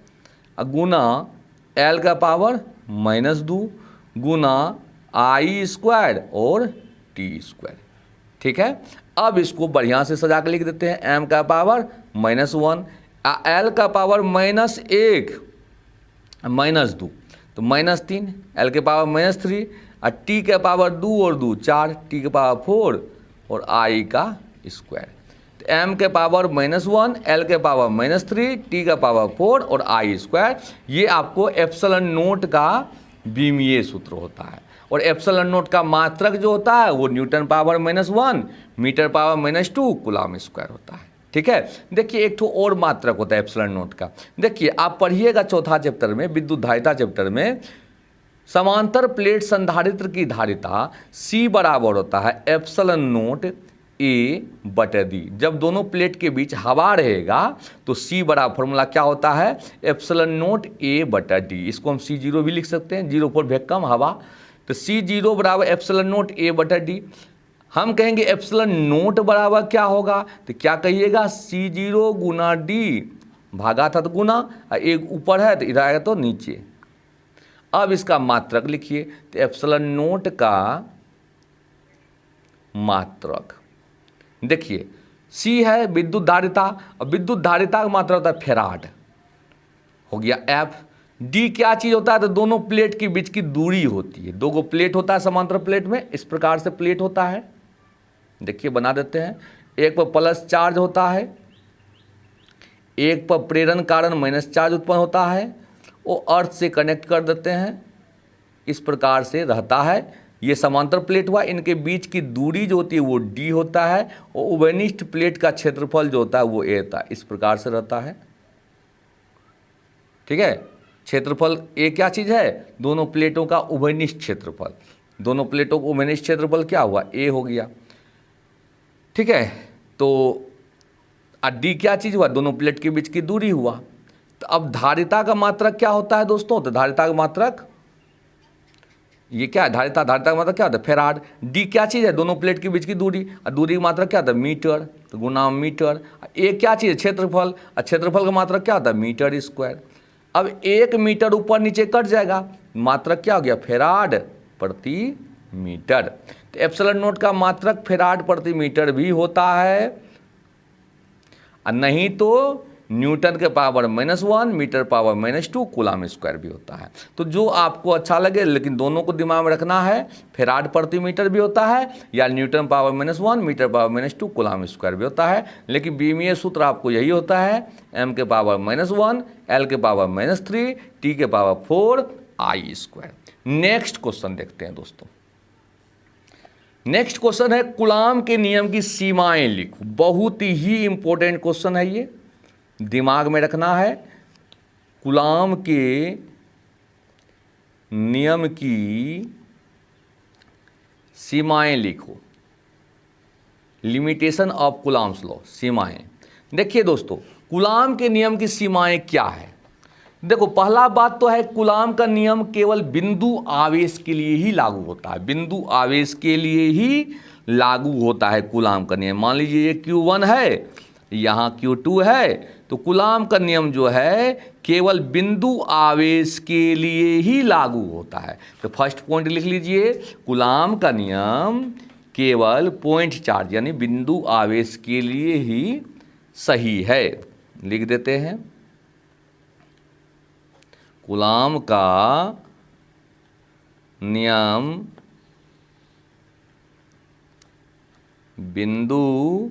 गुना l का पावर -2 गुना I² और t²। ठीक है, अब इसको बढ़िया से सजा के लिख देते हैं। m का पावर -1, l का पावर -1 -2 तो -3, l के पावर -3 और t के पावर 2 और 2 4, t के पावर 4 और I का स्क्वायर। तो m के पावर -1, l के पावर -3, t का पावर 4 और I², ये आपको एप्सिलॉन नोट का बीमीय सूत्र होता है। और एप्सिलॉन नोट का मात्रक जो होता है वो newton power -1 metre power -2 coulomb square होता है। ठीक है, देखिए एक ठो और मात्रक होता है एप्सिलॉन नोट का। देखिए आप पढ़िएगा चौथा चैप्टर में, विद्युत धारिता चैप्टर में, समांतर प्लेट संधारित्र की धारिता C बराबर होता है एप्सिलॉन नोट A/D। जब दोनों प्लेट के बीच हवा रहेगा तो C बराबर फॉर्मूला क्या होता है, एप्सिलॉन नोट A/D। इसको हम C0 भी लिख सकते हैं, 0 फॉर वैक्यूम हवा, तो C0 बराबर एप्सिलॉन नोट A/D। हम कहेंगे एप्सिलॉन नोट बराबर क्या होगा, तो क्या कहिएगा, C0 गुना D, भागा था तो गुना, एक ऊपर है तो इधर आएगा तो नीचे। अब इसका मात्रक लिखिए, तो एप्सिलॉन नोट का मात्रक देखिए C है विद्युत धारिता, और विद्युत धारिता का मात्रक होता है फेराड, हो गया F। D क्या चीज़ होता है, तो दोनों प्लेट के बीच की दूरी होती है। दो गो प्लेट होता है समांतर प्लेट में, इस प्रकार से प्लेट होता है, देखिए बना देते हैं। एक पर प्लस चार्ज होता है, एक पर प्रेरण कारण माइनस चार्ज उत्पन्न होता है, वो अर्थ से कनेक्ट कर देते हैं, इस प्रकार से रहता है। ये समांतर प्लेट हुआ, इनके बीच की दूरी जो होती है वो D होता है, और उभयनिष्ठ प्लेट का क्षेत्रफल जो होता है वो A होता है, इस प्रकार से रहता है। ठीक है, क्षेत्रफल A क्या चीज़ है, दोनों प्लेटों का उभयनिष्ठ क्षेत्रफल, दोनों प्लेटों का उभयनिष्ठ क्षेत्रफल क्या हुआ, A हो गया। ठीक है, तो D क्या चीज़ हुआ, दोनों प्लेट के बीच की दूरी हुआ। तो अब धारिता का मात्रक क्या होता है दोस्तों, तो धारिता का मात्रक ये क्या है, धारिता का मात्रक क्या होता है, फेराड। D क्या चीज़ है, दोनों प्लेट के बीच की दूरी, और दूरी का मात्रक क्या होता है, मीटर, तो गुना मीटर। A क्या चीज़ है, क्षेत्रफल, और क्षेत्रफल का मात्रक क्या होता है, मीटर स्क्वायर। अब 1 मीटर ऊपर नीचे कट जाएगा, मात्रक क्या हो गया, फेराड प्रति मीटर। तो एप्सिलॉन नोट का मात्रक फेराड प्रति मीटर भी होता है, और नहीं तो न्यूटन के power -1 metre power -2 coulomb square भी होता है। तो जो आपको अच्छा लगे, लेकिन दोनों को दिमाग में रखना है, फेराड प्रति मीटर भी होता है, या newton power -1 metre power -2 coulomb square भी होता है। लेकिन बीमीय सूत्र आपको यही होता है, m के पावर -1, l के पावर -3, t के पावर 4, I²। नेक्स्ट क्वेश्चन देखते हैं दोस्तों। नेक्स्ट क्वेश्चन है कूलम के नियम की सीमाएं लिखो। बहुत ही इंपॉर्टेंट क्वेश्चन है ये, दिमाग में रखना है। कूलम के नियम की सीमाएं लिखो, लिमिटेशन ऑफ कूलम्स लॉ, सीमाएं। देखिए दोस्तों, कूलम के नियम की सीमाएं क्या है। देखो पहला बात तो है, कूलम का नियम केवल बिंदु आवेश के लिए ही लागू होता है, बिंदु आवेश के लिए ही लागू होता है कूलम का नियम। मान लीजिए ये Q1 है, यहाँ Q2 है, तो कूलम का नियम जो है केवल बिंदु आवेश के लिए ही लागू होता है। तो फर्स्ट पॉइंट लिख लीजिए, कूलम का नियम केवल पॉइंट चार्ज यानी बिंदु आवेश के लिए ही सही है। लिख देते हैं, कूलाम का नियम बिंदु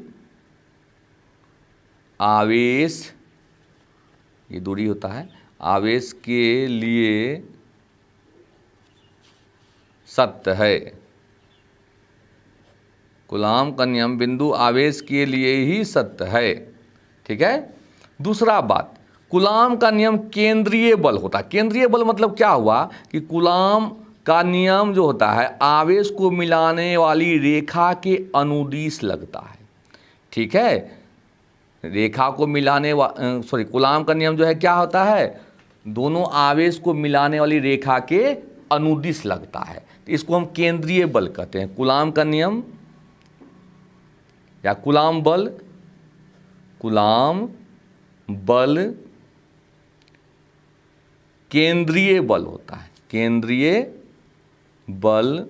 आवेश, ये दूरी होता है, आवेश के लिए सत्य है। कूलाम का नियम बिंदु आवेश के लिए ही सत्य है। ठीक है। दूसरा बात, कूलाम का नियम केंद्रीय बल होता है। केंद्रीय बल मतलब क्या हुआ कि कूलाम का नियम जो होता है आवेश को मिलाने वाली रेखा के अनुदिश लगता है। ठीक है। रेखा को मिलाने कूलाम का नियम जो है क्या होता है, दोनों आवेश को मिलाने वाली रेखा के अनुदिश लगता है, तो इसको हम केंद्रीय बल कहते हैं। कूलाम का नियम या कूलाम बल, कूलाम बल केंद्रीय बल होता है। केंद्रीय बल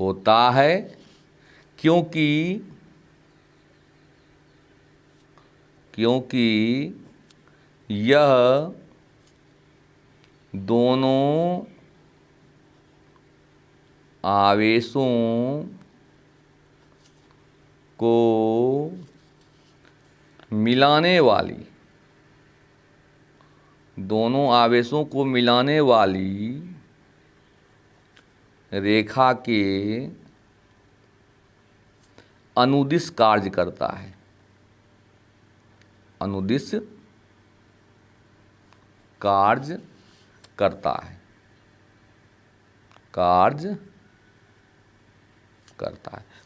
होता है क्योंकि यह दोनों आवेशों को मिलाने वाली रेखा के अनुदिश कार्य करता है। अनुदिश कार्य करता है।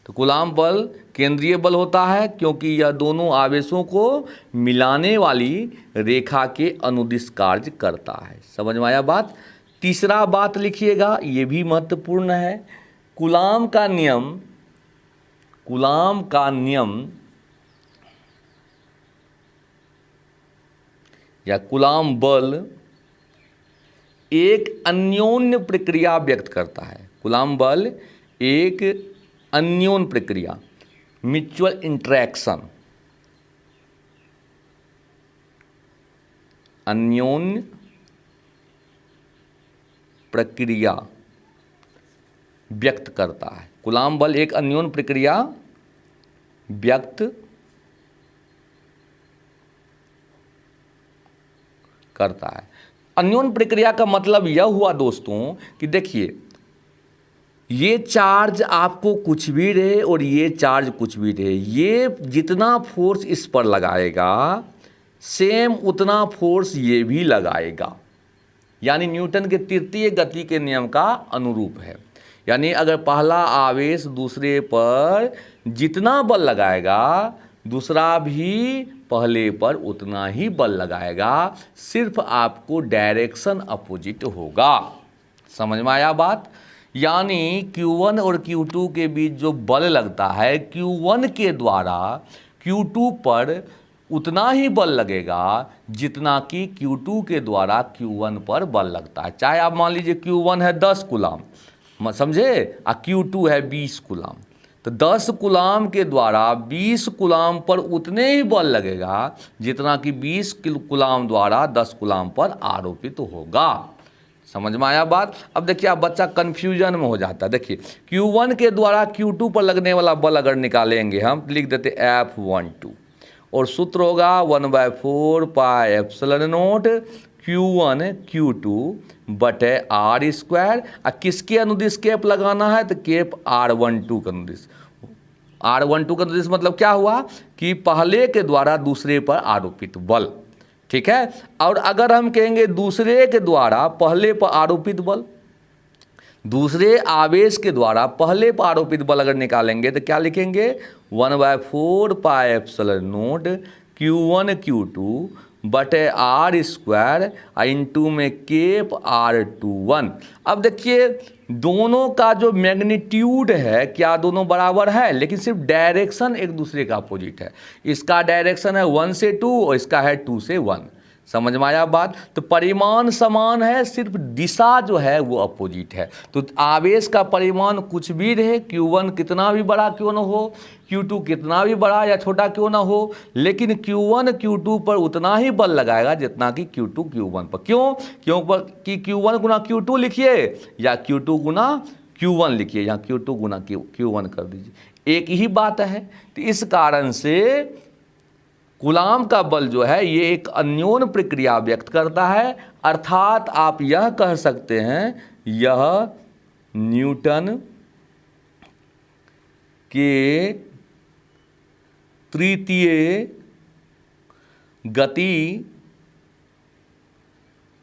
तो कूलाम बल केंद्रीय बल होता है क्योंकि यह दोनों आवेशों को मिलाने वाली रेखा के अनुदिश कार्य करता है। समझ में आया बात। तीसरा बात लिखिएगा, ये भी महत्वपूर्ण है। कूलाम का नियम या कूलाम बल एक अन्योन्य प्रक्रिया व्यक्त करता है। कूलाम बल एक अन्योन्य प्रक्रिया, म्यूचुअल इंटरेक्शन, अन्योन्य प्रक्रिया व्यक्त करता है। कूलाम बल एक अन्योन्य प्रक्रिया व्यक्त करता है। अन्योन्य प्रक्रिया का मतलब यह हुआ दोस्तों कि देखिए, ये चार्ज आपको कुछ भी रहे और ये चार्ज कुछ भी रहे, ये जितना फोर्स इस पर लगाएगा सेम उतना फोर्स ये भी लगाएगा, यानी न्यूटन के तृतीय गति के नियम का अनुरूप है। यानी अगर पहला आवेश दूसरे पर जितना बल लगाएगा दूसरा भी पहले पर उतना ही बल लगाएगा, सिर्फ आपको डायरेक्शन अपोजिट होगा। समझ में आया बात। यानी Q1 और Q2 के बीच जो बल लगता है Q1 के द्वारा Q2 पर उतना ही बल लगेगा जितना कि Q2 के द्वारा Q1 पर बल लगता है। चाहे आप मान लीजिए Q1 है 10 कूलाम, समझे, और Q2 है 20 कूलाम, तो 10 कूलाम के द्वारा 20 कूलाम पर उतने ही बल लगेगा जितना कि 20 कूलाम द्वारा 10 कूलाम पर आरोपित होगा। समझ में आया बात। अब देखिए, आप बच्चा कन्फ्यूजन में हो जाता है। देखिए, Q1 के द्वारा Q2 पर लगने वाला बल अगर निकालेंगे हम, लिख देते F12 और सूत्र होगा 1/4 pi epsilon not Q1 Q2 बटे R स्क्वायर। किसके अनुदिश केप लगाना है, तो केप R12 का अनुदिश। R12 का अनुदिश मतलब क्या हुआ कि पहले के द्वारा दूसरे पर आरोपित बल। ठीक है। और अगर हम कहेंगे दूसरे के द्वारा पहले पर आरोपित बल, दूसरे आवेश के द्वारा पहले पर आरोपित बल अगर निकालेंगे तो क्या लिखेंगे, 1/4 pi epsilon not Q1 Q2 बटे R स्क्वायर इंटू में केप R21। अब देखिए, दोनों का जो मैग्नीट्यूड है क्या दोनों बराबर है, लेकिन सिर्फ डायरेक्शन एक दूसरे का अपोजिट है। इसका डायरेक्शन है 1 से 2 और इसका है 2 से 1। समझ में आया बात। तो परिमाण समान है, सिर्फ दिशा जो है वो अपोजिट है। तो आवेश का परिमाण कुछ भी रहे, Q1 कितना भी बड़ा क्यों ना हो, Q2 कितना भी बड़ा या छोटा क्यों ना हो, लेकिन Q1 Q2 पर उतना ही बल लगाएगा जितना कि Q2 Q1 पर। क्यों पर कि Q1 गुना Q2 लिखिए या Q2 गुना Q1 लिखिए, या Q2 गुना Q1 कर दीजिए, एक ही बात है। तो इस कारण से कूलाम का बल जो है ये एक अन्योन्य प्रक्रिया व्यक्त करता है, अर्थात आप यह कह सकते हैं यह न्यूटन के तृतीय गति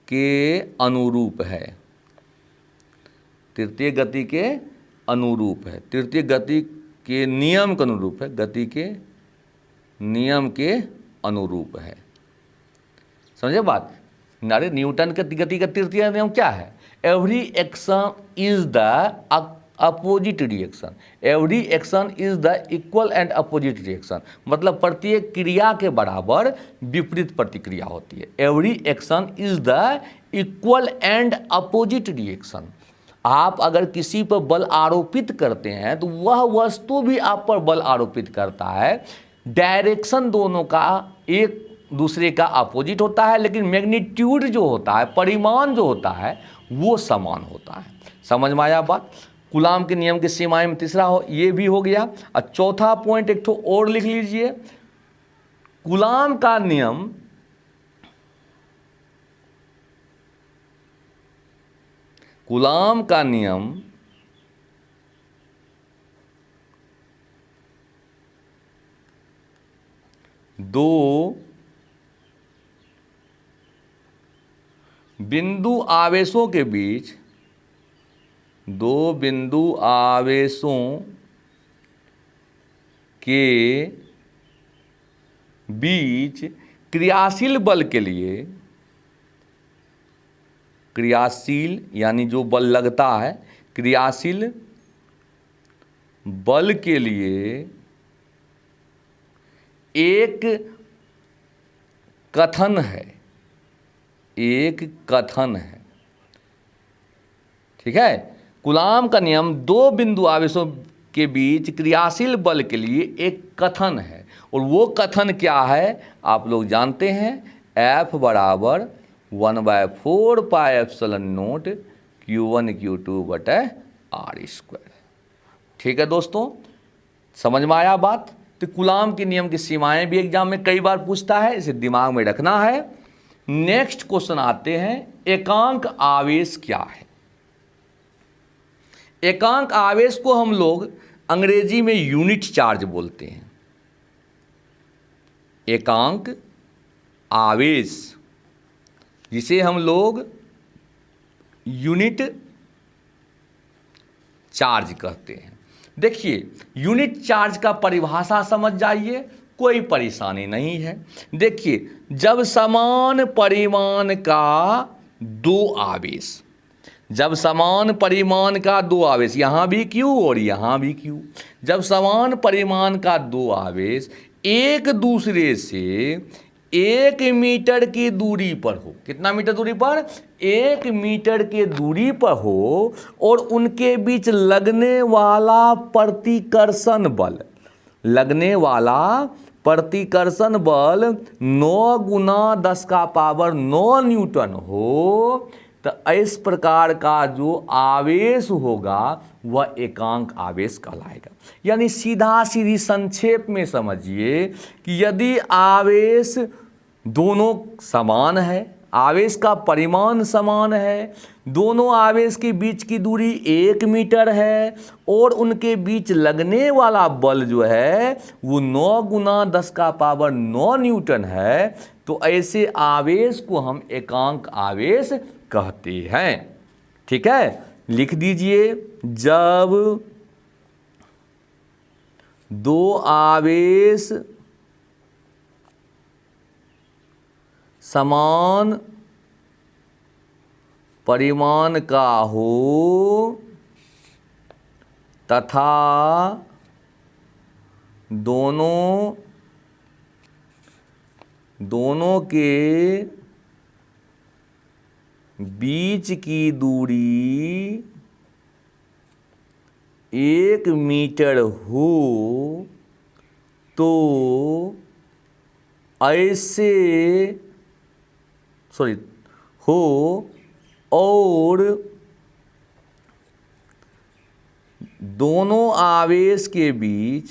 के अनुरूप है। तृतीय गति के अनुरूप है, तृतीय गति के नियम के अनुरूप है, गति के नियम के अनुरूप है। समझे बात। अरे न्यूटन के गति का तृतीय नियम क्या है? Every action is the opposite reaction, every action is the equal and opposite reaction, मतलब प्रत्येक क्रिया के बराबर विपरीत प्रतिक्रिया होती है। Every action is the equal and opposite reaction. आप अगर किसी पर बल आरोपित करते हैं तो वह वस्तु भी आप पर बल आरोपित करता है। डायरेक्शन दोनों का एक दूसरे का अपोजिट होता है, लेकिन मैग्नीट्यूड जो होता है, परिमाण जो होता है, वो समान होता है। समझ में आया बात। कूलाम के नियम की सीमाएं में तीसरा ये भी हो गया। और चौथा पॉइंट एक तो और लिख लीजिए, कूलाम का नियम कूलाम का नियम दो बिंदु आवेशों के बीच, दो बिंदु आवेशों के बीच क्रियाशील बल के लिए, क्रियाशील यानी जो बल लगता है, क्रियाशील बल के लिए एक कथन है, एक कथन है। ठीक है। कूलाम का नियम दो बिंदु आवेशों के बीच क्रियाशील बल के लिए एक कथन है, और वो कथन क्या है आप लोग जानते हैं, F बराबर 1/4 pi epsilon not Q1 Q2 बटे R²। ठीक है दोस्तों, समझ में आया बात। तो कूलाम के नियम की सीमाएं भी एग्जाम में कई बार पूछता है, इसे दिमाग में रखना है। नेक्स्ट क्वेश्चन आते हैं, एकांक आवेश क्या है। एकांक आवेश को हम लोग अंग्रेजी में यूनिट चार्ज बोलते हैं। एकांक आवेश जिसे हम लोग यूनिट चार्ज कहते हैं। देखिए, यूनिट चार्ज का परिभाषा समझ जाइए, कोई परेशानी नहीं है। देखिए, जब समान परिमाण का दो आवेश, जब समान परिमाण का दो आवेश, यहाँ भी Q और यहाँ भी Q, जब समान परिमाण का दो आवेश एक दूसरे से 1 मीटर की दूरी पर हो, कितना मीटर दूरी पर? 1 मीटर के दूरी पर हो, और उनके बीच लगने वाला प्रतिकर्षण बल, लगने वाला प्रतिकर्षण बल 9 गुना 10 का पावर 9 न्यूटन हो, तो इस प्रकार का जो आवेश होगा वह एकांक आवेश कहलाएगा। यानी सीधा सीधी संक्षेप में समझिए कि यदि आवेश दोनों समान है, आवेश का परिमाण समान है, दोनों आवेश के बीच की दूरी 1 मीटर है, और उनके बीच लगने वाला बल जो है वो 9 गुना 10 का पावर 9 न्यूटन है, तो ऐसे आवेश को हम एकांक आवेश कहते हैं। ठीक है, लिख दीजिए, जब दो आवेश समान परिमाण का हो तथा दोनों के बीच की दूरी 1 मीटर हो तो ऐसे हो और दोनों आवेश के बीच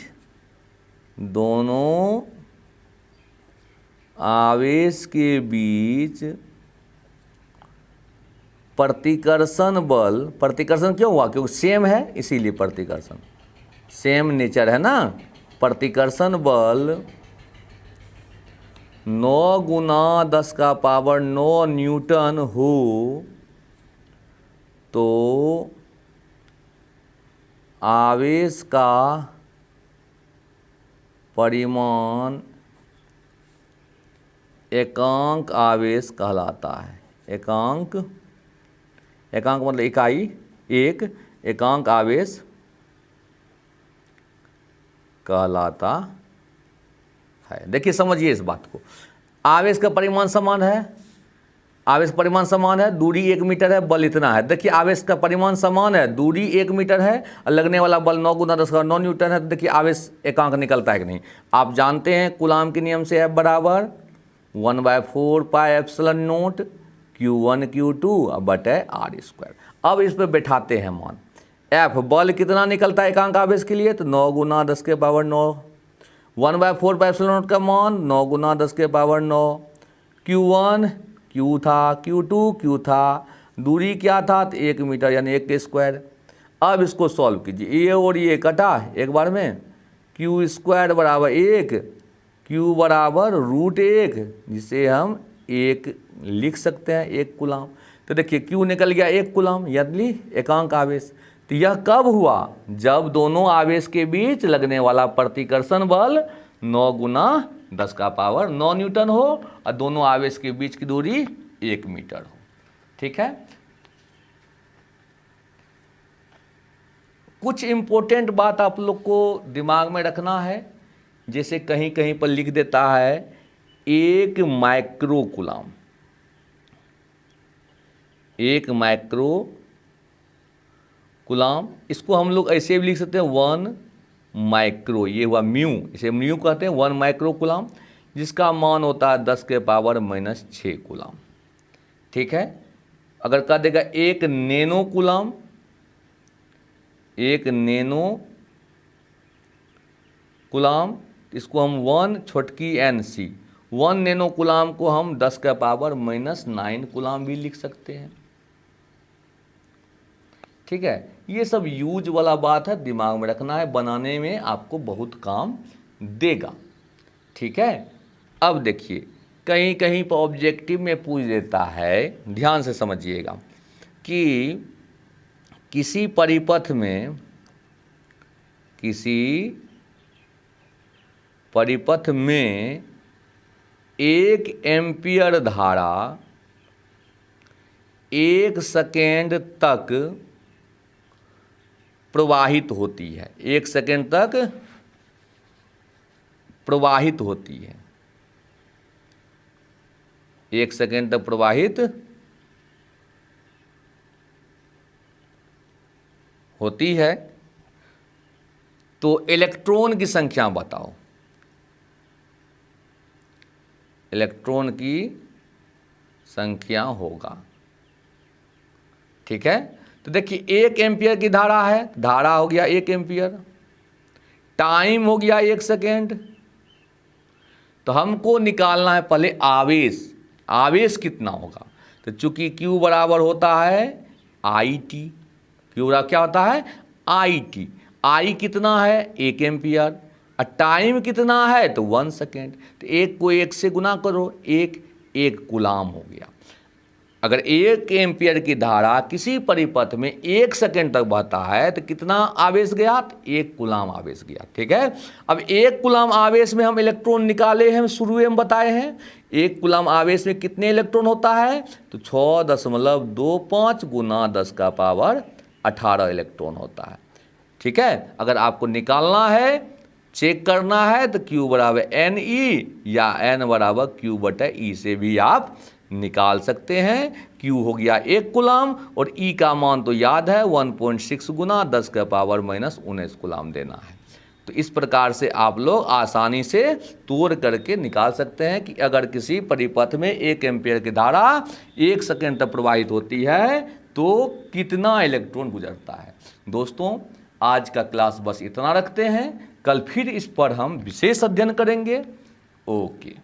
प्रतिकर्षण क्यों हुआ? क्योंकि सेम है, इसीलिए प्रतिकर्षण, सेम नेचर है ना। प्रतिकर्षण बल 9 गुना 10 का पावर 9 न्यूटन हो तो आवेश का परिमाण एकांक आवेश कहलाता है। एकांक मतलब इकाई, एकांक आवेश कहलाता है। देखिए समझिए इस बात को। आवेश का परिमाण समान है, दूरी 1 मीटर है, बल इतना है। देखिए आवेश का परिमाण समान है, दूरी 1 मीटर है और लगने वाला बल 9 गुना 10 का 9 न्यूटन है। तो देखिए आवेश एकांक निकलता है कि नहीं। आप जानते हैं कूलाम के नियम से F बराबर 1/4 pi epsilon note Q1 Q2 बटे r²। अब इस पर बैठाते हैं मान। F बल कितना निकलता है एकांक आवेश के लिए? तो 9 गुना 10 के पावर 9। 1/4 पाई एप्सिलॉन नोट का मान 9 गुना 10 के पावर 9। Q1 Q था, Q2 Q था, दूरी क्या था? तो 1 मीटर यानी 1 के स्क्वायर। अब इसको सॉल्व कीजिए, ये और ये कटा एक बार में, Q² बराबर 1, Q बराबर √1, जिसे हम 1 लिख सकते हैं, 1 कूलाम। तो देखिए Q निकल गया 1 कूलाम, यानी एकांक आवेश। तो यह कब हुआ? जब दोनों आवेश के बीच लगने वाला प्रतिकर्षण बल 9 गुना 10 का पावर 9 न्यूटन हो और दोनों आवेश के बीच की दूरी 1 मीटर हो। ठीक है। कुछ इंपॉर्टेंट बात आप लोग को दिमाग में रखना है, जैसे कहीं कहीं पर लिख देता है 1 माइक्रो कूलाम। 1 माइक्रो कूलाम, इसको हम लोग ऐसे भी लिख सकते हैं 1 माइक्रो, ये हुआ म्यू, इसे म्यू कहते हैं। 1 माइक्रो कूलाम जिसका मान होता है 10 के पावर -6 कूलाम। ठीक है। अगर कह देगा 1 नैनो कूलाम, 1 नैनो कूलाम, इसको हम 1 छोटकी NC, 1 नैनो कूलाम को हम 10 का पावर -9 कूलाम भी लिख सकते हैं। ठीक है। ये सब यूज वाला बात है, दिमाग में रखना है, बनाने में आपको बहुत काम देगा। ठीक है। अब देखिए कहीं कहीं पर ऑब्जेक्टिव में पूछ देता है, ध्यान से समझिएगा, कि किसी परिपथ में 1 एम्पियर धारा 1 सेकेंड तक प्रवाहित होती है। 1 सेकेंड तक प्रवाहित होती है। 1 सेकेंड तक प्रवाहित होती है। तो इलेक्ट्रॉन की संख्या बताओ। इलेक्ट्रॉन की संख्या होगा। ठीक है। तो देखिए 1 एम्पियर की धारा है, धारा हो गया 1 एम्पियर, टाइम हो गया 1 सेकेंड। तो हमको निकालना है पहले आवेश। आवेश कितना होगा? तो चूंकि Q बराबर होता है IT, Q बराबर क्या होता है? IT। I कितना है? 1 एम्पियर। और टाइम कितना है? तो 1 सेकेंड। तो 1 को 1 से गुना करो, 1 कूलाम हो गया। अगर 1 एम्पियर की धारा किसी परिपथ में 1 सेकेंड तक बहता है तो कितना आवेश गया? 1 कूलाम आवेश गया। ठीक है। अब 1 कूलाम आवेश में हम इलेक्ट्रॉन निकाले हैं, शुरू में बताए हैं। 1 कूलाम आवेश में कितने इलेक्ट्रॉन होता है? तो 6.25 गुना 10 का पावर 18 इलेक्ट्रॉन होता है। ठीक है। अगर आपको निकालना है, चेक करना है, तो Q बराबर NE या N बराबर Q/E से भी आप निकाल सकते हैं। Q हो गया 1 कूलम और E का मान तो याद है 1.6 गुना 10 का पावर -19 कूलम देना है। तो इस प्रकार से आप लोग आसानी से तोड़ करके निकाल सकते हैं कि अगर किसी परिपथ में 1 एम्पीयर की धारा 1 सेकंड तक प्रवाहित होती है तो कितना इलेक्ट्रॉन गुजरता है। दोस्तों आज का क्लास बस इतना रखते हैं, कल फिर इस पर हम विशेष अध्ययन करेंगे। ओके।